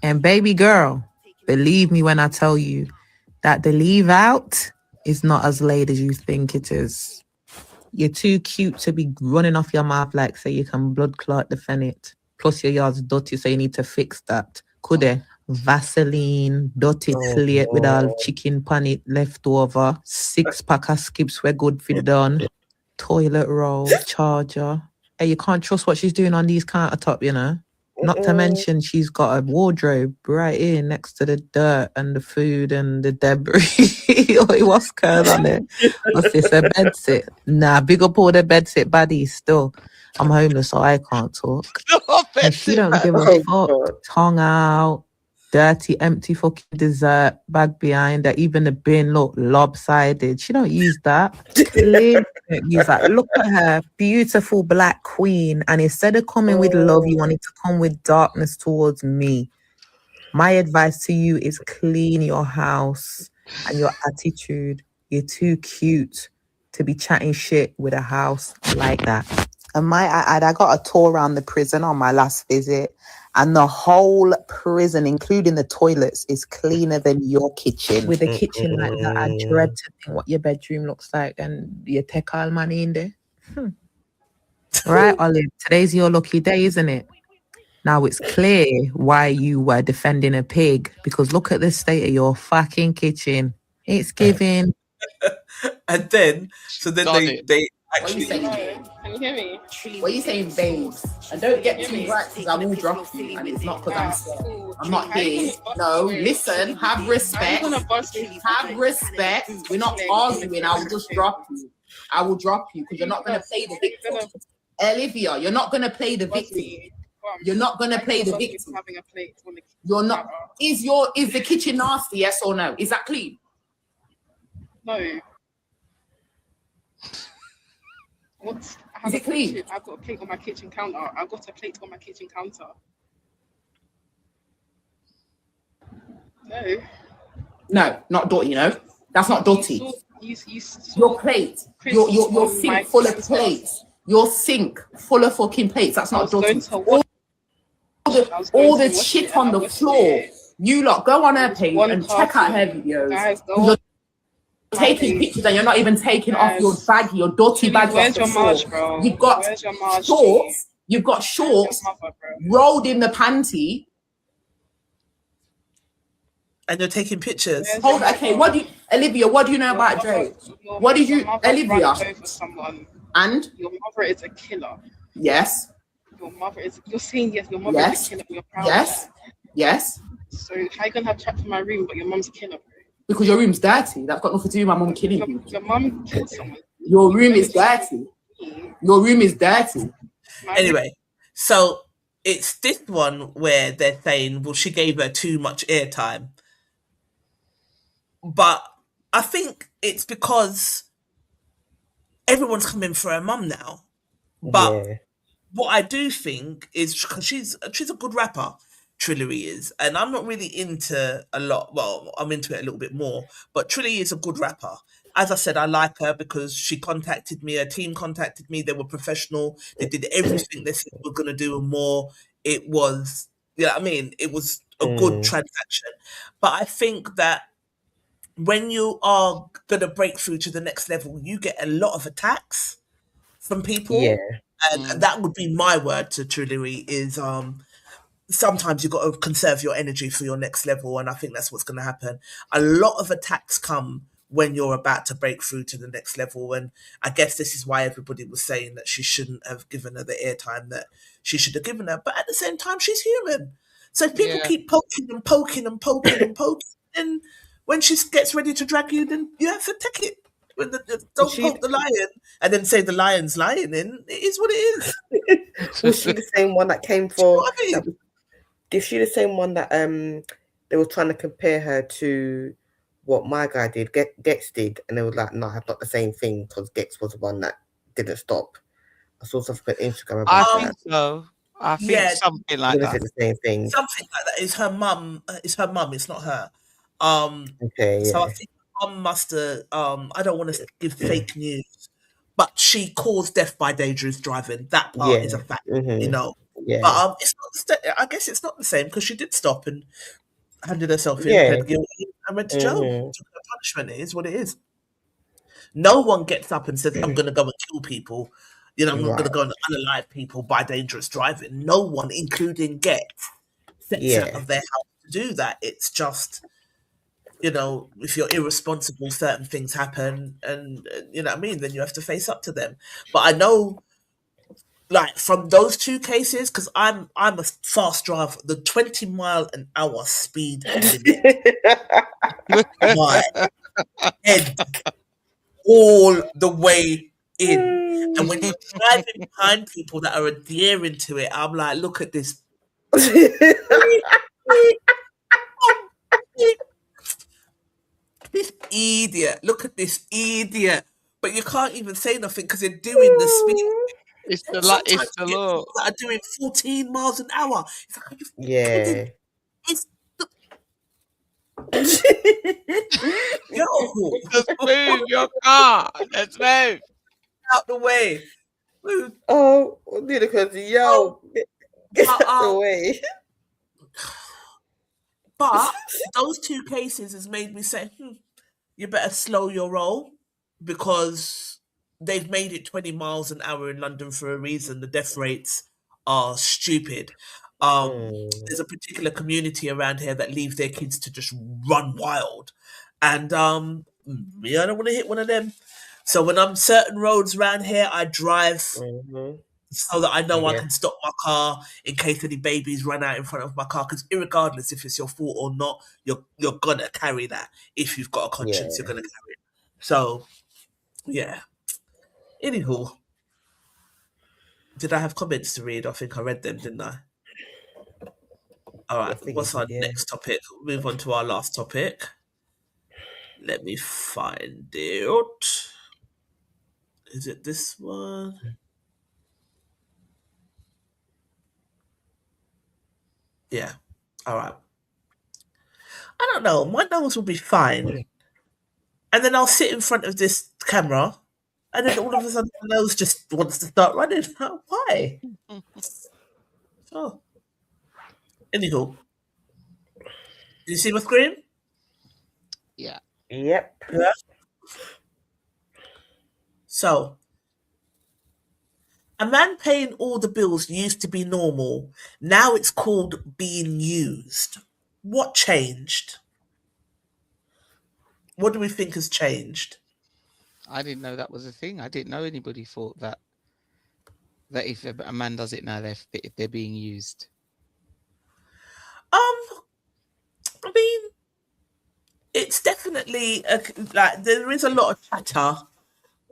And baby girl, believe me when I tell you that the leave out is not as laid as you think it is. You're too cute to be running off your mouth like so you can blood clot the fennet. Plus your yard's dirty, so you need to fix that. Could they? Vaseline, dirty slate with all chicken pan it left over. 6-pack of skips were good for done. Toilet roll, charger. Hey, you can't trust what she's doing on these countertop, you know. Not to mention she's got a wardrobe right here next to the dirt and the food and the debris. What's going on there? What's this, a bed sit? Nah, big up all the bed sit baddies still. I'm homeless, so I can't talk. And she don't give a fuck. Tongue out, dirty, empty fucking dessert bag behind her. Even the bin look lopsided. She don't use that. Clearly don't use that. Look at her, beautiful black queen. And instead of coming with love, you wanted to come with darkness towards me. My advice to you is clean your house and your attitude. You're too cute to be chatting shit with a house like that. And I got a tour around the prison on my last visit, and the whole prison, including the toilets, is cleaner than your kitchen. With a kitchen like that, I dread to think what your bedroom looks like, and you take all money in there. Right, Olive, today's your lucky day, isn't it? Now it's clear why you were defending a pig, because look at the state of your fucking kitchen. It's giving. And then, they actually... Can you hear me? What are you saying, babes? And don't get too right, because I will drop you, and it's not because I'm scared. I'm not here. No, listen, have respect. Have respect. We're not arguing. I will just drop you. I will drop you because you're not going to play the victim. Olivia, you're not going to play the victim. You're not going to play the victim. You're not. Is the kitchen nasty? Yes or no? Is that clean? No. What? Is it clean? I've got a plate on my kitchen counter. I've got a plate on my kitchen counter. No. No, not dirty, you know. That's not dirty. Your plate. Your sink full of plates. Your sink full of fucking plates. That's not dirty. All the shit on the floor. You lot go on her page and check out her videos. Guys, go taking pictures and you're not even taking off your baggie, your dirty baggie off the floor. March, bro? You've got shorts. You've got shorts rolled in the panty. And you're taking pictures. Hold on, okay, Olivia, what do you know about Drake? What did you, Olivia? And? Your mother is a killer. Yes. Your mother is, you're saying yes, your mother is a killer, but you're proud of that. Yes. So how you gonna have chat in my room, but your mum's a killer, bro? Because your room's dirty. That's got nothing to do with my mum killing you. Your mum killed someone. Your room is dirty. Your room is dirty. Anyway, so it's this one where they're saying, well, she gave her too much airtime. But I think it's because everyone's coming for her mum now. But what I do think is, because she's a good rapper, Trillery is, and I'm not really into a lot. Well, I'm into it a little bit more, but Trillery is a good rapper. As I said, I like her because she contacted me, her team contacted me, they were professional, they did everything they said they were going to do and more. It was, you know what I mean? It was a good transaction. But I think that when you are going to break through to the next level, you get a lot of attacks from people. Yeah. And that would be my word to Trillery is, sometimes you've got to conserve your energy for your next level, and I think that's what's going to happen. A lot of attacks come when you're about to break through to the next level, and I guess this is why everybody was saying that she shouldn't have given her the airtime that she should have given her. But at the same time, she's human. So if people keep poking and poking and poking and poking, then when she gets ready to drag you, then you have to take it. When don't poke the lion and then say the lion's lying in. It is what it is. Was she the same one that came for? Is she the same one that they were trying to compare her to what my guy did, Gex did, and they were like, no, not the same thing because Gex was the one that didn't stop. I saw something on Instagram about I think so. I think something like that. The same thing. Something like that. It's her mum. It's her mum. It's not her. Okay. So I think her mum must have. I don't want to give fake news, but she caused death by dangerous driving. That part is a fact. You know. Yeah. But it's not. I guess it's not the same because she did stop and handed herself in, pled guilty, and went to jail. Took her punishment. It is what it is. No one gets up and says, "I'm going to go and kill people." You know, I'm not going to go and unalive people by dangerous driving. No one, including Get, sets out of their house to do that. It's just, you know, if you're irresponsible, certain things happen, and you know what I mean. Then you have to face up to them. But I know like from those two cases, because I'm a fast driver, the 20-mile-an-hour speed limit, my head all the way in. And when you're driving behind people that are adhering to it, I'm like, look at this. This idiot. Look at this idiot. But you can't even say nothing because they're doing the speed. It's the That law. are doing 14 miles an hour. It's like, are you Yeah. It's yo, Just move your car. Let's move out the way. Move. Oh, because get out the way. But those two cases has made me say, you better slow your roll, because they've made it 20 miles an hour in London for a reason. The death rates are stupid. There's a particular community around here that leave their kids to just run wild. And I don't want to hit one of them. So when I'm certain roads around here, I drive so that I know I can stop my car in case any babies run out in front of my car. Because irregardless if it's your fault or not, you're gonna carry that. If you've got a conscience, you're gonna carry it. So, yeah. Anywho, did I have comments to read? I think I read them, didn't I? All right, what's our next topic? We'll move on to our last topic. Let me find it. Is it this one? Yeah. All right. I don't know. My nose will be fine. And then I'll sit in front of this camera, and then all of a sudden my nose just wants to start running. Why? Oh. Anywho. Do you see my screen? Yeah. Yep. Yeah. So, a man paying all the bills used to be normal. Now it's called being used. What changed? What do we think has changed? I didn't know that was a thing. I didn't know anybody thought that if a man does it now, they're being used. I mean, it's definitely like there is a lot of chatter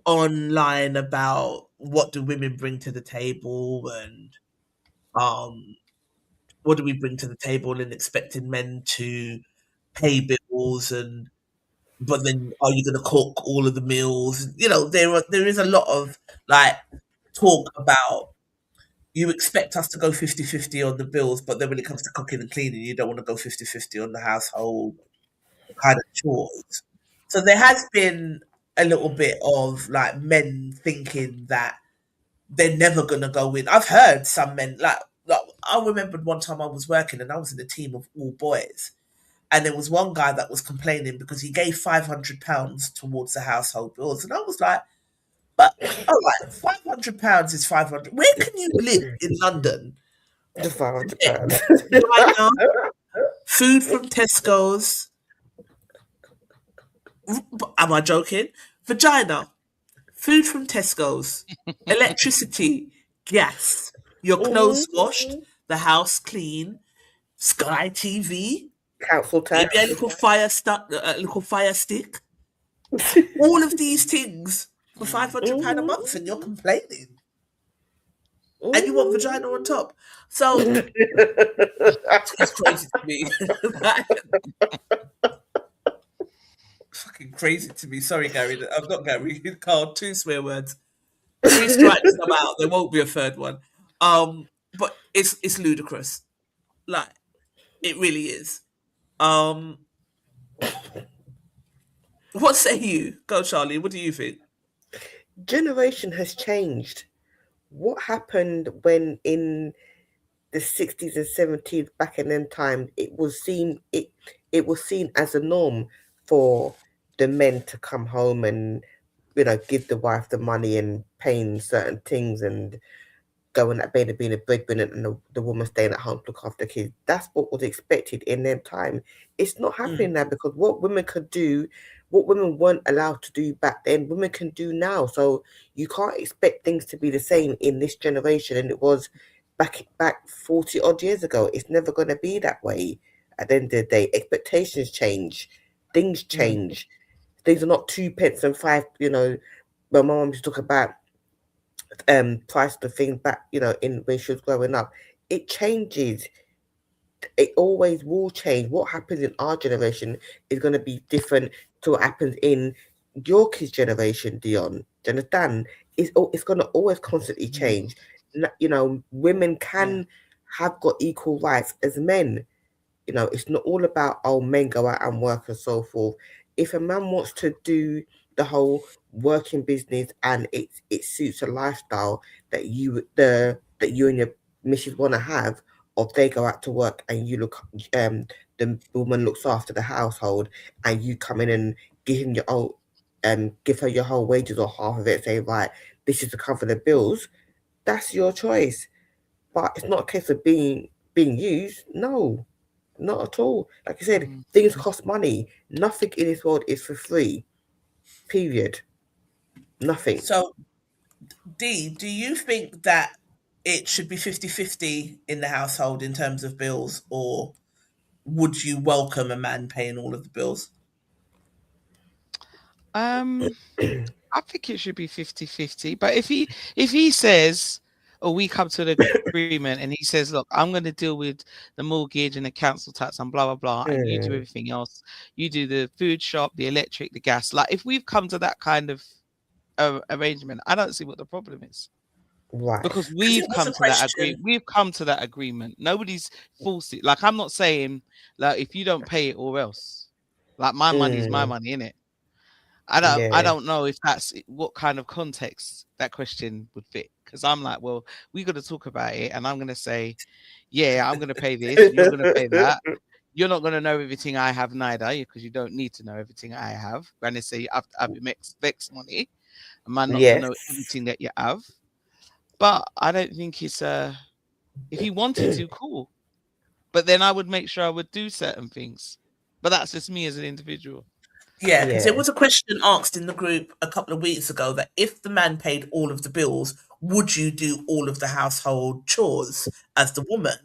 online about what do women bring to the table, and what do we bring to the table, and expecting men to pay bills, but then are you going to cook all of the meals? You know, there is a lot of like talk about you expect us to go 50-50 on the bills, but then when it comes to cooking and cleaning, you don't want to go 50-50 on the household kind of chores. So there has been a little bit of like men thinking that they're never going to go in. I've heard some men, like I remembered one time I was working and I was in a team of all boys. And there was one guy that was complaining because he gave £500 towards the household bills. And I was like, but all right, £500 is 500. Where can you live in London? The £500. Right now, food from Tesco's. Am I joking? Vagina. Food from Tesco's. Electricity. Gas. Your clothes washed. The house clean. Sky TV. Council tax. Maybe a little fire stick. All of these things for £500 a month, and you're complaining. And you want vagina on top. So it's crazy to me. Fucking crazy to me. Sorry, Gary. I've got Gary. Carl, 2 swear words. 3 strikes, I'm out. There won't be a third one. But it's ludicrous. Like, it really is. What say you? Go, Charlie. What do you think? Generation has changed. What happened when in the 60s and 70s, back in them time, it was seen as a norm for the men to come home and, you know, give the wife the money and paying certain things and going at being a breadwinner, and the woman staying at home to look after kids. That's what was expected in their time. It's not happening now, because what women could do what women weren't allowed to do back then, women can do now. So you can't expect things to be the same in this generation and it was back 40 odd years ago. It's never going to be that way. At the end of the day, expectations change, things change. Things are not 2 pence and 5. You know, my mom used to talk about price of the things back. You know, in when she was growing up, it changes. It always will change. What happens in our generation is going to be different to what happens in your kids' generation, Dionne. Do you understand? It's going to always constantly change. You know, women can have got equal rights as men. You know, it's not all about, oh, men go out and work and so forth. If a man wants to do the whole working business and it suits a lifestyle that you and your missus want to have, or if they go out to work and you look, the woman looks after the household and you come in and give him give her your whole wages or half of it, say, right, this is to cover the bills, that's your choice. But it's not a case of being used. No, not at all. Like I said, things cost money. Nothing in this world is for free. Period. Nothing. So, Dee, do you think that it should be 50-50 in the household in terms of bills, or would you welcome a man paying all of the bills? I think it should be 50-50. But if he says, or we come to an agreement and he says, look, I'm going to deal with the mortgage and the council tax and blah, blah, blah, and you do everything else. You do the food shop, the electric, the gas. Like, if we've come to that kind of arrangement, I don't see what the problem is. Right. Because we've come to that agreement. Nobody's forced it. Like, I'm not saying, like, if you don't pay it or else. Like, my money is my money, innit? I don't know if that's what kind of context that question would fit, because I'm like, well, we got to talk about it, and I'm going to say, yeah, I'm going to pay this, you're going to pay that. You're not going to know everything I have neither, because you don't need to know everything I have. When they say I've X money, I might not know everything that you have. But I don't think it's if he wanted to, cool. But then I would make sure I would do certain things. But that's just me as an individual. Yeah, because there was a question asked in the group a couple of weeks ago that if the man paid all of the bills, would you do all of the household chores as the woman?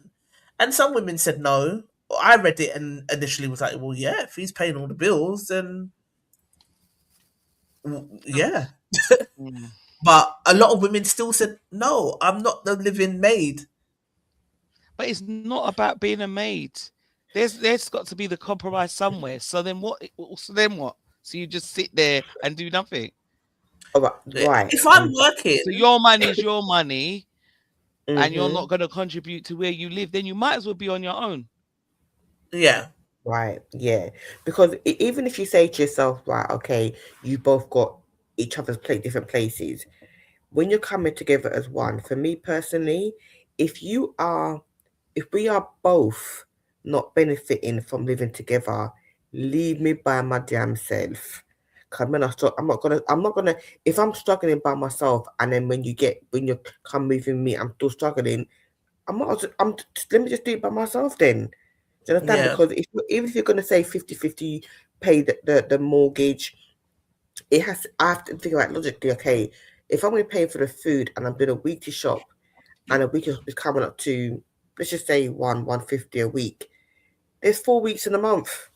And some women said no. I read it and initially was like, well, yeah, if he's paying all the bills, then yeah. But a lot of women still said, no, I'm not the living maid. But it's not about being a maid. There's got to be the compromise somewhere. So then what? So you just sit there and do nothing. Right. If I'm working, so your money is your money, and you're not going to contribute to where you live, then you might as well be on your own. Yeah. Right. Yeah. Because even if you say to yourself, right, okay, you both got each other's different places. When you're coming together as one, for me personally, if we are both not benefiting from living together, leave me by my damn self. Cause when I'm not gonna. If I'm struggling by myself, and then when you come with me, I'm still struggling. Let me just do it by myself then. Do you understand? Because even if you're gonna say 50-50, pay the mortgage, I have to think about logically. Okay, if I'm going to pay for the food and I'm doing a weekly shop, and a weekly shop is coming up to, let's just say, $150 a week. There's 4 weeks in a month.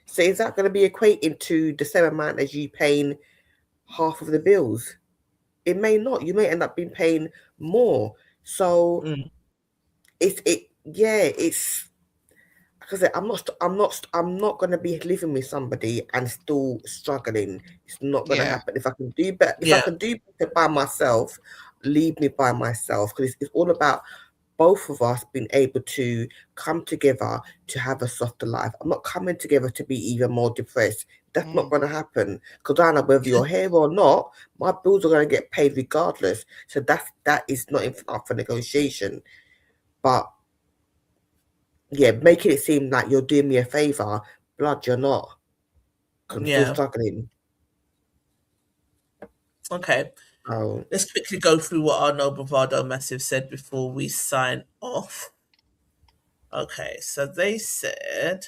So is that going to be equating to the same amount as you paying half of the bills? It may not. You may end up being paying more. So it's because I'm not going to be living with somebody and still struggling. It's not going to happen. If I can do better, I can do better by myself, leave me by myself. Because it's all about both of us being able to come together to have a softer life. I'm not coming together to be even more depressed. That's not going to happen. Because I know whether you're here or not, my bills are going to get paid regardless. So that is not up for negotiation. But yeah, making it seem like you're doing me a favor, blood, you're not. I'm still struggling. Okay. Let's quickly go through what our No Bravado Massive said before we sign off. Okay, so they said,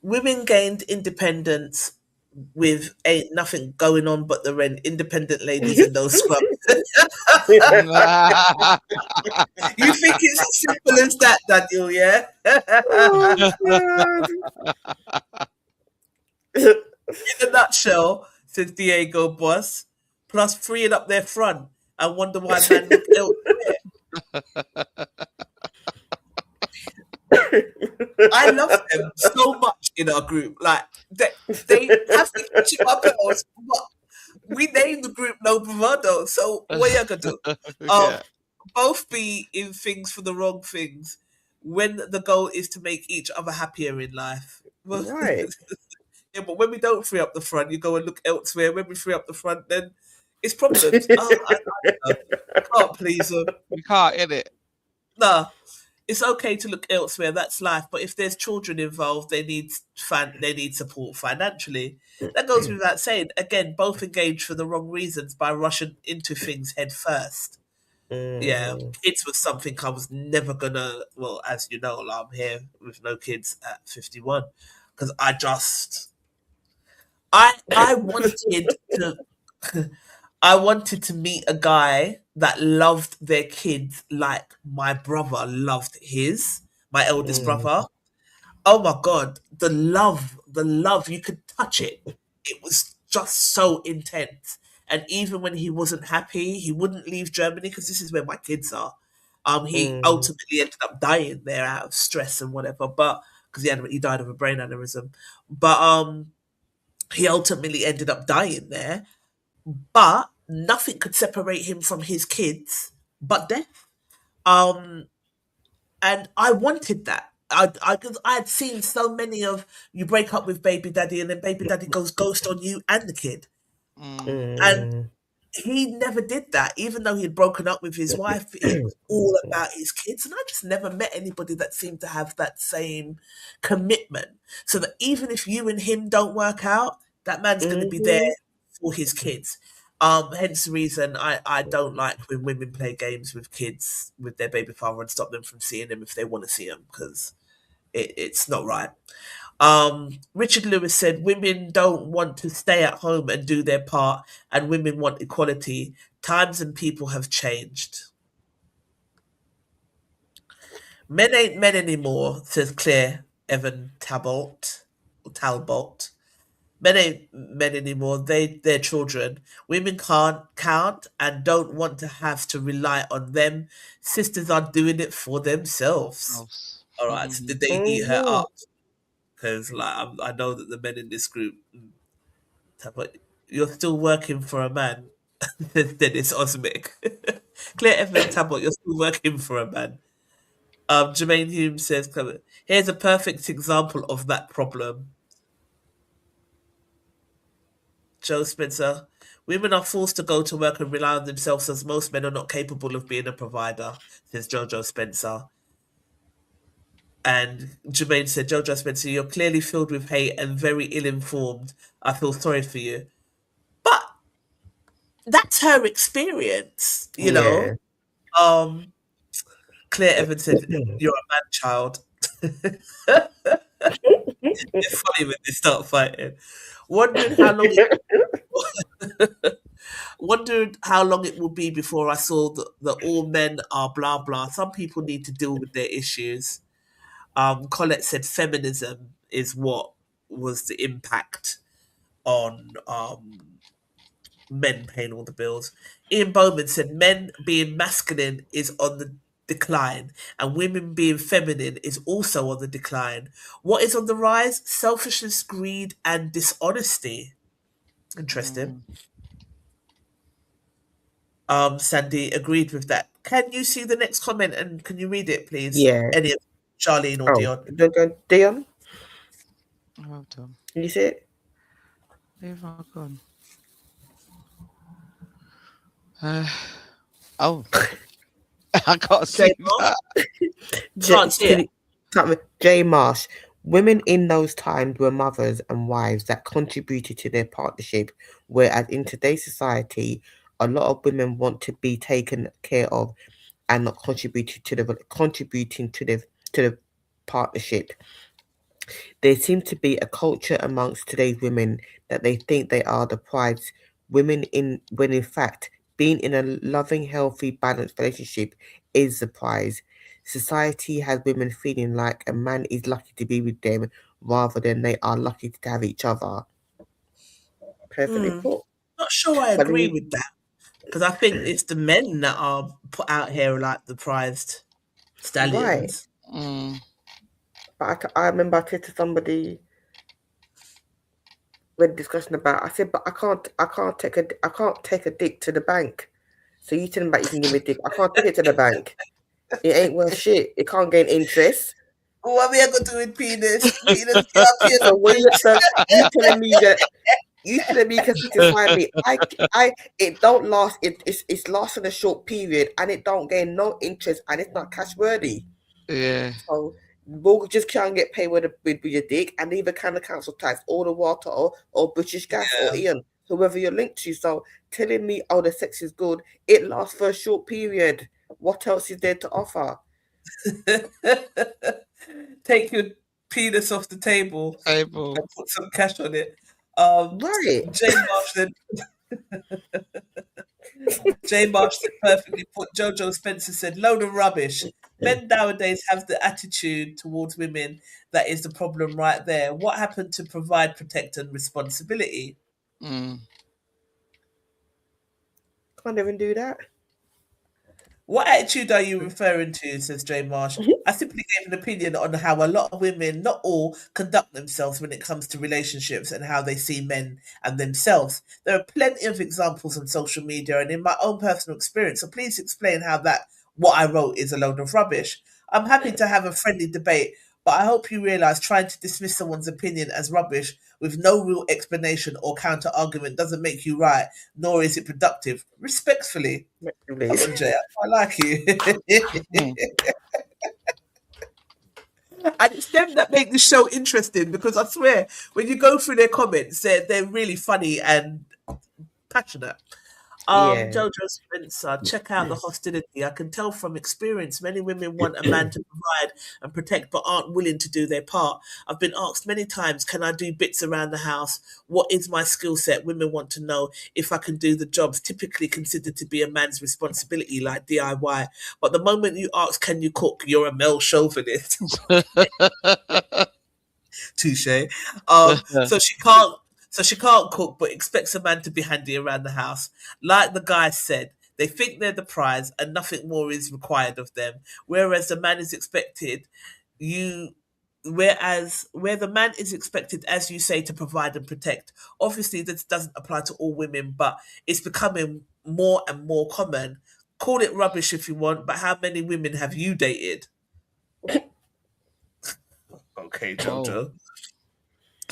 women gained independence with ain't nothing going on but the rent. Independent ladies and no scrubs. You think it's as simple as that, Daniel? Yeah. In a nutshell, says Diego Boss, plus freeing up their front. I wonder why man look elsewhere. I love them so much in our group. Like they have to catch him up else, but we named the group No Bravado. So what you gonna do? Both be in things for the wrong things when the goal is to make each other happier in life. Right. Yeah, but when we don't free up the front, you go and look elsewhere. When we free up the front, then it's problems. I can't please them. You can't, innit? Nah, it's okay to look elsewhere. That's life. But if there's children involved, they need support financially. That goes without saying. Again, both engaged for the wrong reasons by rushing into things head first. Yeah, kids was something I was never gonna. Well, as you know, I'm here with no kids at 51 because I wanted to I wanted to meet a guy that loved their kids like my brother loved his, my eldest brother. Oh my God, the love, you could touch it. It was just so intense. And even when he wasn't happy, he wouldn't leave Germany because this is where my kids are. He ultimately ended up dying there out of stress and whatever, but because he died of a brain aneurysm. But he ultimately ended up dying there, but nothing could separate him from his kids but death. And I wanted that. Cause I had seen so many of you break up with baby daddy and then baby daddy goes ghost on you and the kid. And he never did that, even though he'd broken up with his wife. It was all about his kids, and I just never met anybody that seemed to have that same commitment. So that even if you and him don't work out, that man's going to be there for his kids. Hence the reason I don't like when women play games with kids with their baby father and stop them from seeing them if they want to see them, because it's not right. Richard Lewis said women don't want to stay at home and do their part, and women want equality. Times and people have changed. Men ain't men anymore, says Claire Evan Talbot. Men ain't men anymore. They're children. Women can't and don't want to have to rely on them. Sisters are doing it for themselves. All right. So did they eat her up? Because I know that the men in this group, but you're still working for a man. Dennis Osmic. Claire Evan Tabot, you're still working for a man. Jermaine Hume says, here's a perfect example of that problem. Joe Spencer, women are forced to go to work and rely on themselves as most men are not capable of being a provider, says Jojo Spencer. And Jermaine said, Jojo Spencer, you're clearly filled with hate and very ill-informed. I feel sorry for you. But that's her experience, you know. Claire Evans said, you're a man child. It's funny when they start fighting. Wondered how long it will be before I saw that all men are blah blah. Some people need to deal with their issues. Colette said feminism is what was the impact on men paying all the bills. Ian Bowman said men being masculine is on the decline and women being feminine is also on the decline. What is on the rise? Selfishness, greed, and dishonesty. Interesting. Sandy agreed with that. Can you see the next comment and can you read it, please? Yeah. Any of Charlene or Dionne? Dionne? Well done. Can you see it? Where have I gone? I can't see that. Jay Marsh. Women in those times were mothers and wives that contributed to their partnership, whereas in today's society, a lot of women want to be taken care of and not contributing to the partnership. There seems to be a culture amongst today's women that they think they are the prize when in fact being in a loving, healthy, balanced relationship is the prize. Society has women feeling like a man is lucky to be with them rather than they are lucky to have each other. Perfectly put. Not sure I But agree with that, because I think it's the men that are put out here like the prized stallions. Right. But I remember I said to somebody when discussing about, I said, but I can't take a dick to the bank. So you tell me about you can give me a dick. I can't take it to the bank. It ain't worth shit. It can't gain interest. What are we going to do with penis? So when you telling me that you telling me you can satisfy me, it don't last. It's lasting a short period and it don't gain no interest and it's not cash worthy. Yeah. So mortgages can't get paid with your dick, and neither can the council tax or the water or British Gas or Ian, whoever you're linked to. So telling me, oh, the sex is good, it lasts for a short period. What else is there to offer? Take your penis off the table and put some cash on it. Right. Jay Marsh said perfectly put. Jojo Spencer said, load of rubbish. Men nowadays have the attitude towards women that is the problem right there. What happened to provide, protect, and responsibility? Can't even do that. What attitude are you referring to, says Jay Marsh? I simply gave an opinion on how a lot of women, not all, conduct themselves when it comes to relationships and how they see men and themselves. There are plenty of examples on social media and in my own personal experience, so please explain how what I wrote is a load of rubbish. I'm happy to have a friendly debate, but I hope you realise trying to dismiss someone's opinion as rubbish with no real explanation or counter-argument doesn't make you right, nor is it productive. Respectfully. Come on, Jay, I like you. And it's them that make the show interesting, because I swear, when you go through their comments, they're really funny and passionate. Jojo Spencer, check out the hostility. I can tell from experience many women want a man to provide and protect but aren't willing to do their part. I've been asked many times, can I do bits around the house? What is my skill set? Women want to know if I can do the jobs typically considered to be a man's responsibility, like DIY. But the moment you ask, can you cook, you're a male chauvinist. Touche. So she can't cook, but expects a man to be handy around the house. Like the guy said, they think they're the prize and nothing more is required of them. Whereas the man is expected, where the man is expected, as you say, to provide and protect. Obviously, this doesn't apply to all women, but it's becoming more and more common. Call it rubbish if you want, but how many women have you dated? Okay, Jojo.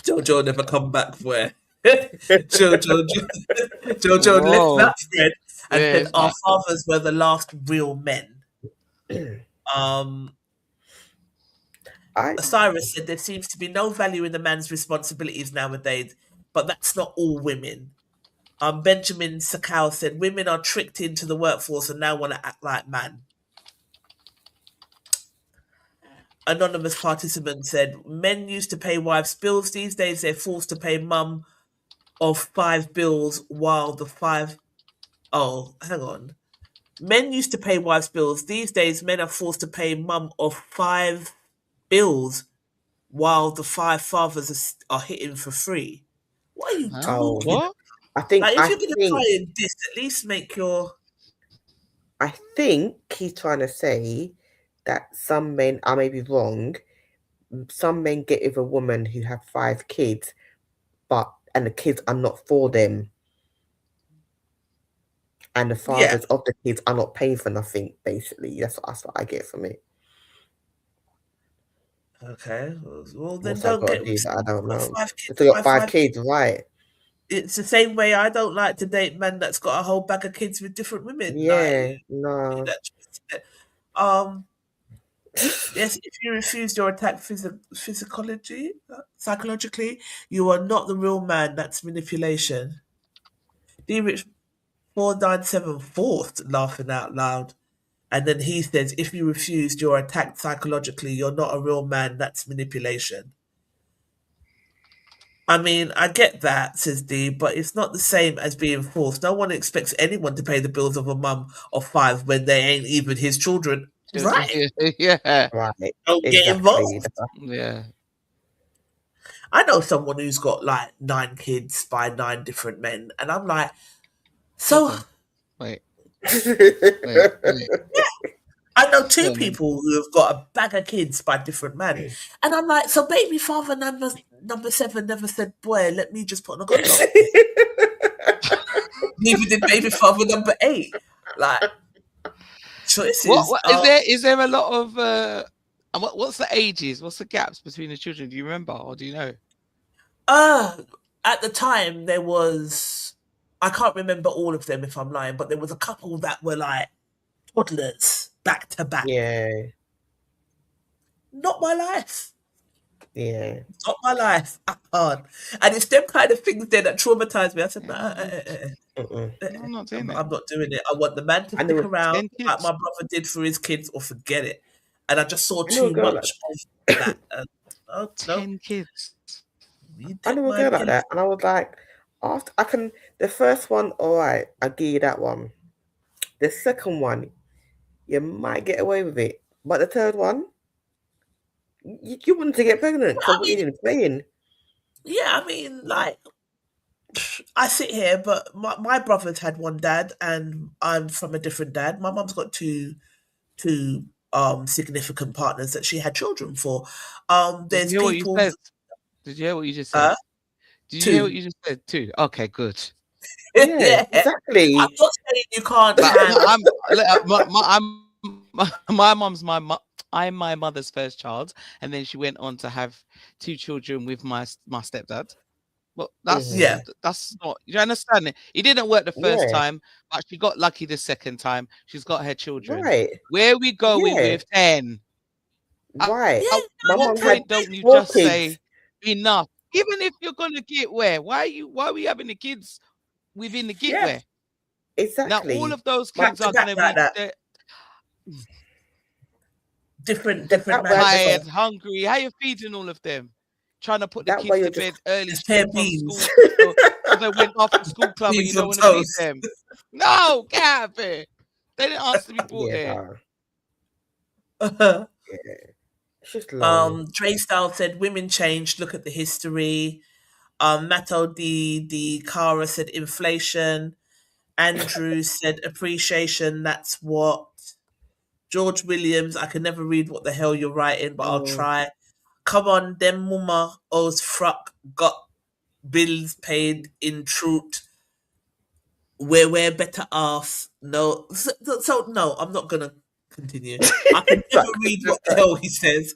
Jojo never come back where Jojo left that thread and said our fathers were the last real men. Cyrus said there seems to be no value in the man's responsibilities nowadays, but that's not all women. Benjamin Sakau said women are tricked into the workforce and now want to act like man. Anonymous participant said, men used to pay wives' bills. These days, they're forced to pay mum of 5 bills while the 5... Oh, hang on. Men used to pay wives' bills. These days, men are forced to pay mum of 5 bills while the 5 fathers are hitting for free. What are you talking about? I think... Like, if you're going to try and diss, at least make your... I think he's trying to say that some men, I may be wrong, some men get with a woman who have 5 kids, and the kids are not for them. And the fathers of the kids are not paying for nothing, basically. That's what I get from it. Okay. Well, then don't get... I don't know. They got 5 kids, right? It's the same way I don't like to date men that's got a whole bag of kids with different women. Yeah, no. Yes, if you refuse your attack psychologically, you are not the real man. That's manipulation. D-Rich 497 forced laughing out loud. And then he says, if you refused, you're attacked psychologically. You're not a real man. That's manipulation. I mean, I get that, says D, but it's not the same as being forced. No one expects anyone to pay the bills of a mum of 5 when they ain't even his children. Right. Yeah. Right. Don't get involved. Yeah. I know someone who's got like 9 kids by 9 different men, and I'm like, so wait. Yeah. I know 2 people who have got a bag of kids by different men, and I'm like, so baby father number 7 never said, "Boy, let me just put on a good job." Neither did baby father number 8. Like choices. What is there a lot of what's the ages? What's the gaps between the children? Do you remember or do you know? At the time there was, I can't remember all of them if I'm lying, but there was a couple that were like toddlers back to back. Yeah. Not my life. Yeah. Not my life. I can't. And it's them kind of things there that traumatise me. I said, I'm not doing it. I'm not doing it. I want the man to stick around like my brother did for his kids, or forget it. And I just saw too much of that. And, 10 kids. I knew a girl like that, and I was like, after the first one, all right, I give you that one. The second one, you might get away with it, but the third one, you wanted to get pregnant. So what you didn't playing? Yeah, I mean, like, I sit here, but my brother's had one dad, and I'm from a different dad. My mum's got two significant partners that she had children for. There's people. Did you hear what you just said? Did you hear what you just said too? Okay, good. Yeah, exactly. I'm not saying you can't. My mum's I'm my mother's first child, and then she went on to have 2 children with my stepdad. Well, that's not, you understand it. It didn't work the first time, but she got lucky the second time. She's got her children. Right. Where we going with 10? Right. At what point don't you just say enough? Even if you're gonna get where? Why are we having the kids within the get where? Exactly. Now all of those kids are gonna be different tired, hungry. How you feeding all of them? Trying to put the kids to bed early from school. So they went off to school club and you don't want to feed them. No, get out of here. They didn't ask to be brought there. It's just long. Dre Style said women changed, look at the history. Mato the Cara said inflation. Andrew said appreciation, that's what. George Williams, I can never read what the hell you're writing, but I'll try. Come on, them mumma owes fruck got bills paid in truth. We're better off. No, so no, I'm not gonna continue. I can never read what the hell he says.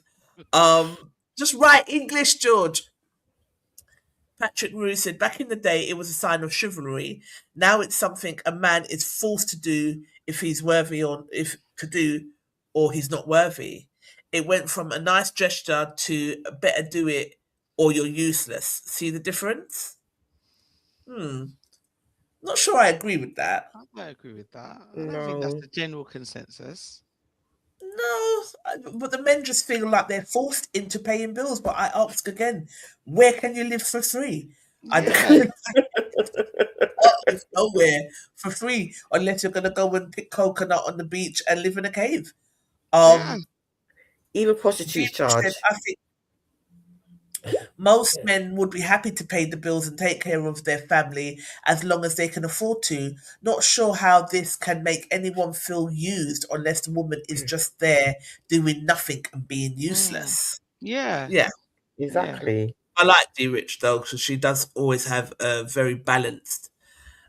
Just write English, George. Patrick Rue said, back in the day, it was a sign of chivalry. Now it's something a man is forced to do if he's worthy or he's not worthy. It went from a nice gesture to better do it or you're useless. See the difference? Not sure I agree with that. I don't agree with that. I don't think that's the general consensus. No, but the men just feel like they're forced into paying bills. But I ask again, where can you live for free? I don't live nowhere for free unless you're going to go and pick coconut on the beach and live in a cave. Even prostitutes charge. I think most men would be happy to pay the bills and take care of their family as long as they can afford to. Not sure how this can make anyone feel used unless the woman is just there doing nothing and being useless. Yeah. Exactly. I like D Rich though, because she does always have a very balanced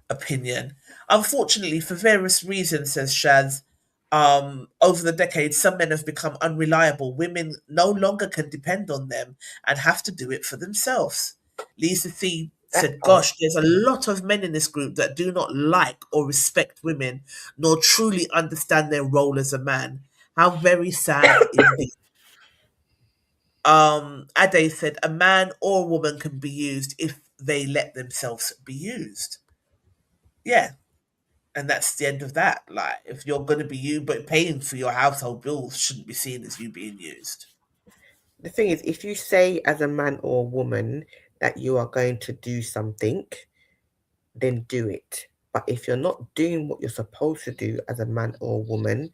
opinion. Unfortunately, for various reasons, says Shaz, over the decades, some men have become unreliable. Women no longer can depend on them and have to do it for themselves. Lisa C said, gosh, there's a lot of men in this group that do not like or respect women, nor truly understand their role as a man. How very sad indeed. Ade said, a man or a woman can be used if they let themselves be used. Yeah. And that's the end of that. Like, if you're going to be you, but paying for your household bills shouldn't be seen as you being used. The thing is, if you say as a man or a woman, that you are going to do something, then do it. But if you're not doing what you're supposed to do as a man or a woman,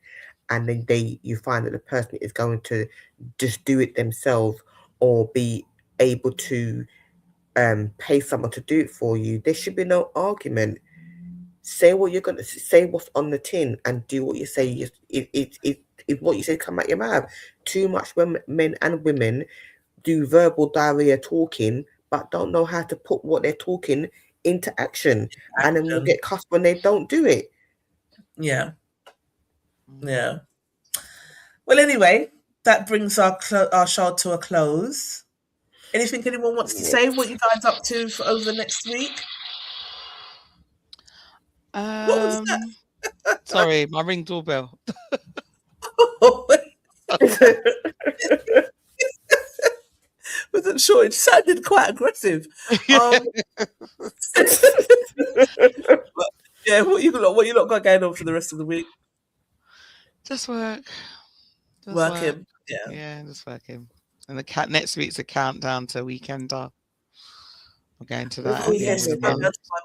and then you find that the person is going to just do it themselves or be able to pay someone to do it for you, there should be no argument. Say what you're going to say, what's on the tin, and do what you say. If what you say come out your mouth. Too much men and women do verbal diarrhea talking, but don't know how to put what they're talking into action, and then will get cussed when they don't do it. Yeah. Well, anyway, that brings our show to a close. Anything anyone wants to say? What you guys up to for over the next week? What was that? Sorry, my ring doorbell. Wasn't sure. It sounded quite aggressive. But, yeah, what you lot got going on for the rest of the week? Just work. Working. Yeah, just working. And next week's a countdown to Weekender. I'm going to that. Yes, that's my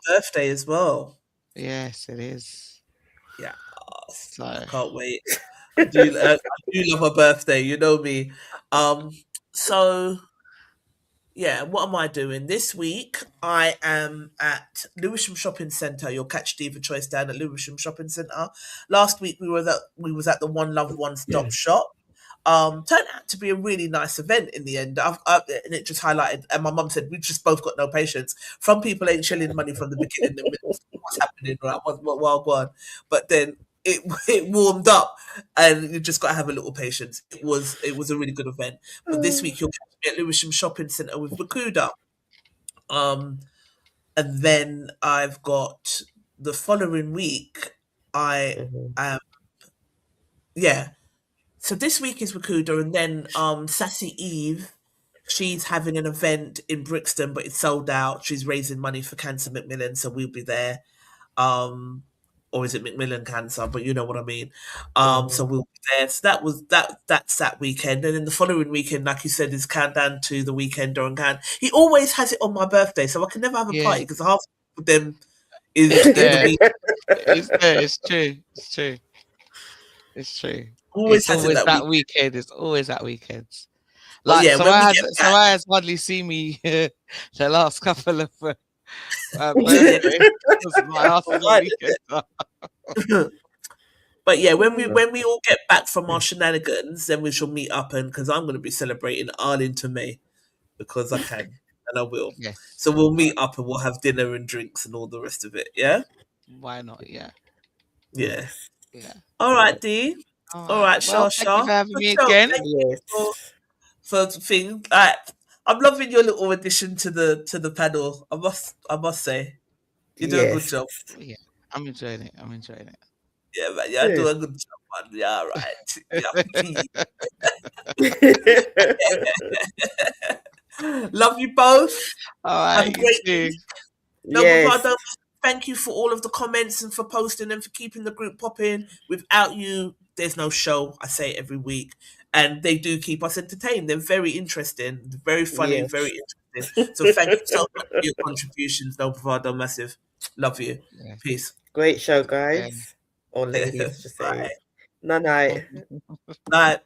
birthday as well. Yes, it is. Yeah, so I can't wait. I do love my birthday. You know me. So yeah, what am I doing this week? I am at Lewisham Shopping Centre. You'll catch Diva Choice down at Lewisham Shopping Centre. Last week we was at the One Love One Stop Shop. Turned out to be a really nice event in the end. And it just highlighted, and my mum said, we just both got no patience. Some people ain't shilling money from the beginning, the middle, what's happening, right? What gone. But then it warmed up, and you just got to have a little patience. It was a really good event. But this week you'll catch me at Lewisham Shopping Centre with Bakuda. And then I've got the following week, So this week is Wakuda, and then Sassy Eve, she's having an event in Brixton, but it's sold out. She's raising money for Cancer Macmillan, so we'll be there. Or is it Macmillan Cancer? But you know what I mean. So we'll be there. So that's that weekend. And then the following weekend, like you said, is countdown to the Weekender and Can. He always has it on my birthday, so I can never have a party because half of them is It's true. It's true. Always it's always that weekend. It's always that weekend. Like Soraya has hardly seen me the last couple of birthdays. But yeah, when we all get back from our shenanigans, then we shall meet up, and because I'm going to be celebrating Arlington May because I can and I will. Yes. So we'll meet up and we'll have dinner and drinks and all the rest of it. Yeah. Why not? Yeah. Yeah. Yeah. All right, Dee. All right, well, Shasha. Thank you for having me again. Thank you for things. I'm loving your little addition to the panel. I must say, you do a good job. Yeah, I'm enjoying it. Yeah, man, you're doing a good job, man. Yeah, right. Love you both. All right. Have a great week. No Bravado. Thank you for all of the comments and for posting and for keeping the group popping. Without you, there's no show. I say it every week. And they do keep us entertained. They're very interesting, very funny, very interesting. So thank you so much for your contributions, No Bravado Massive. Love you. Yeah. Peace. Great show, guys. Or ladies, to say. Night. Night.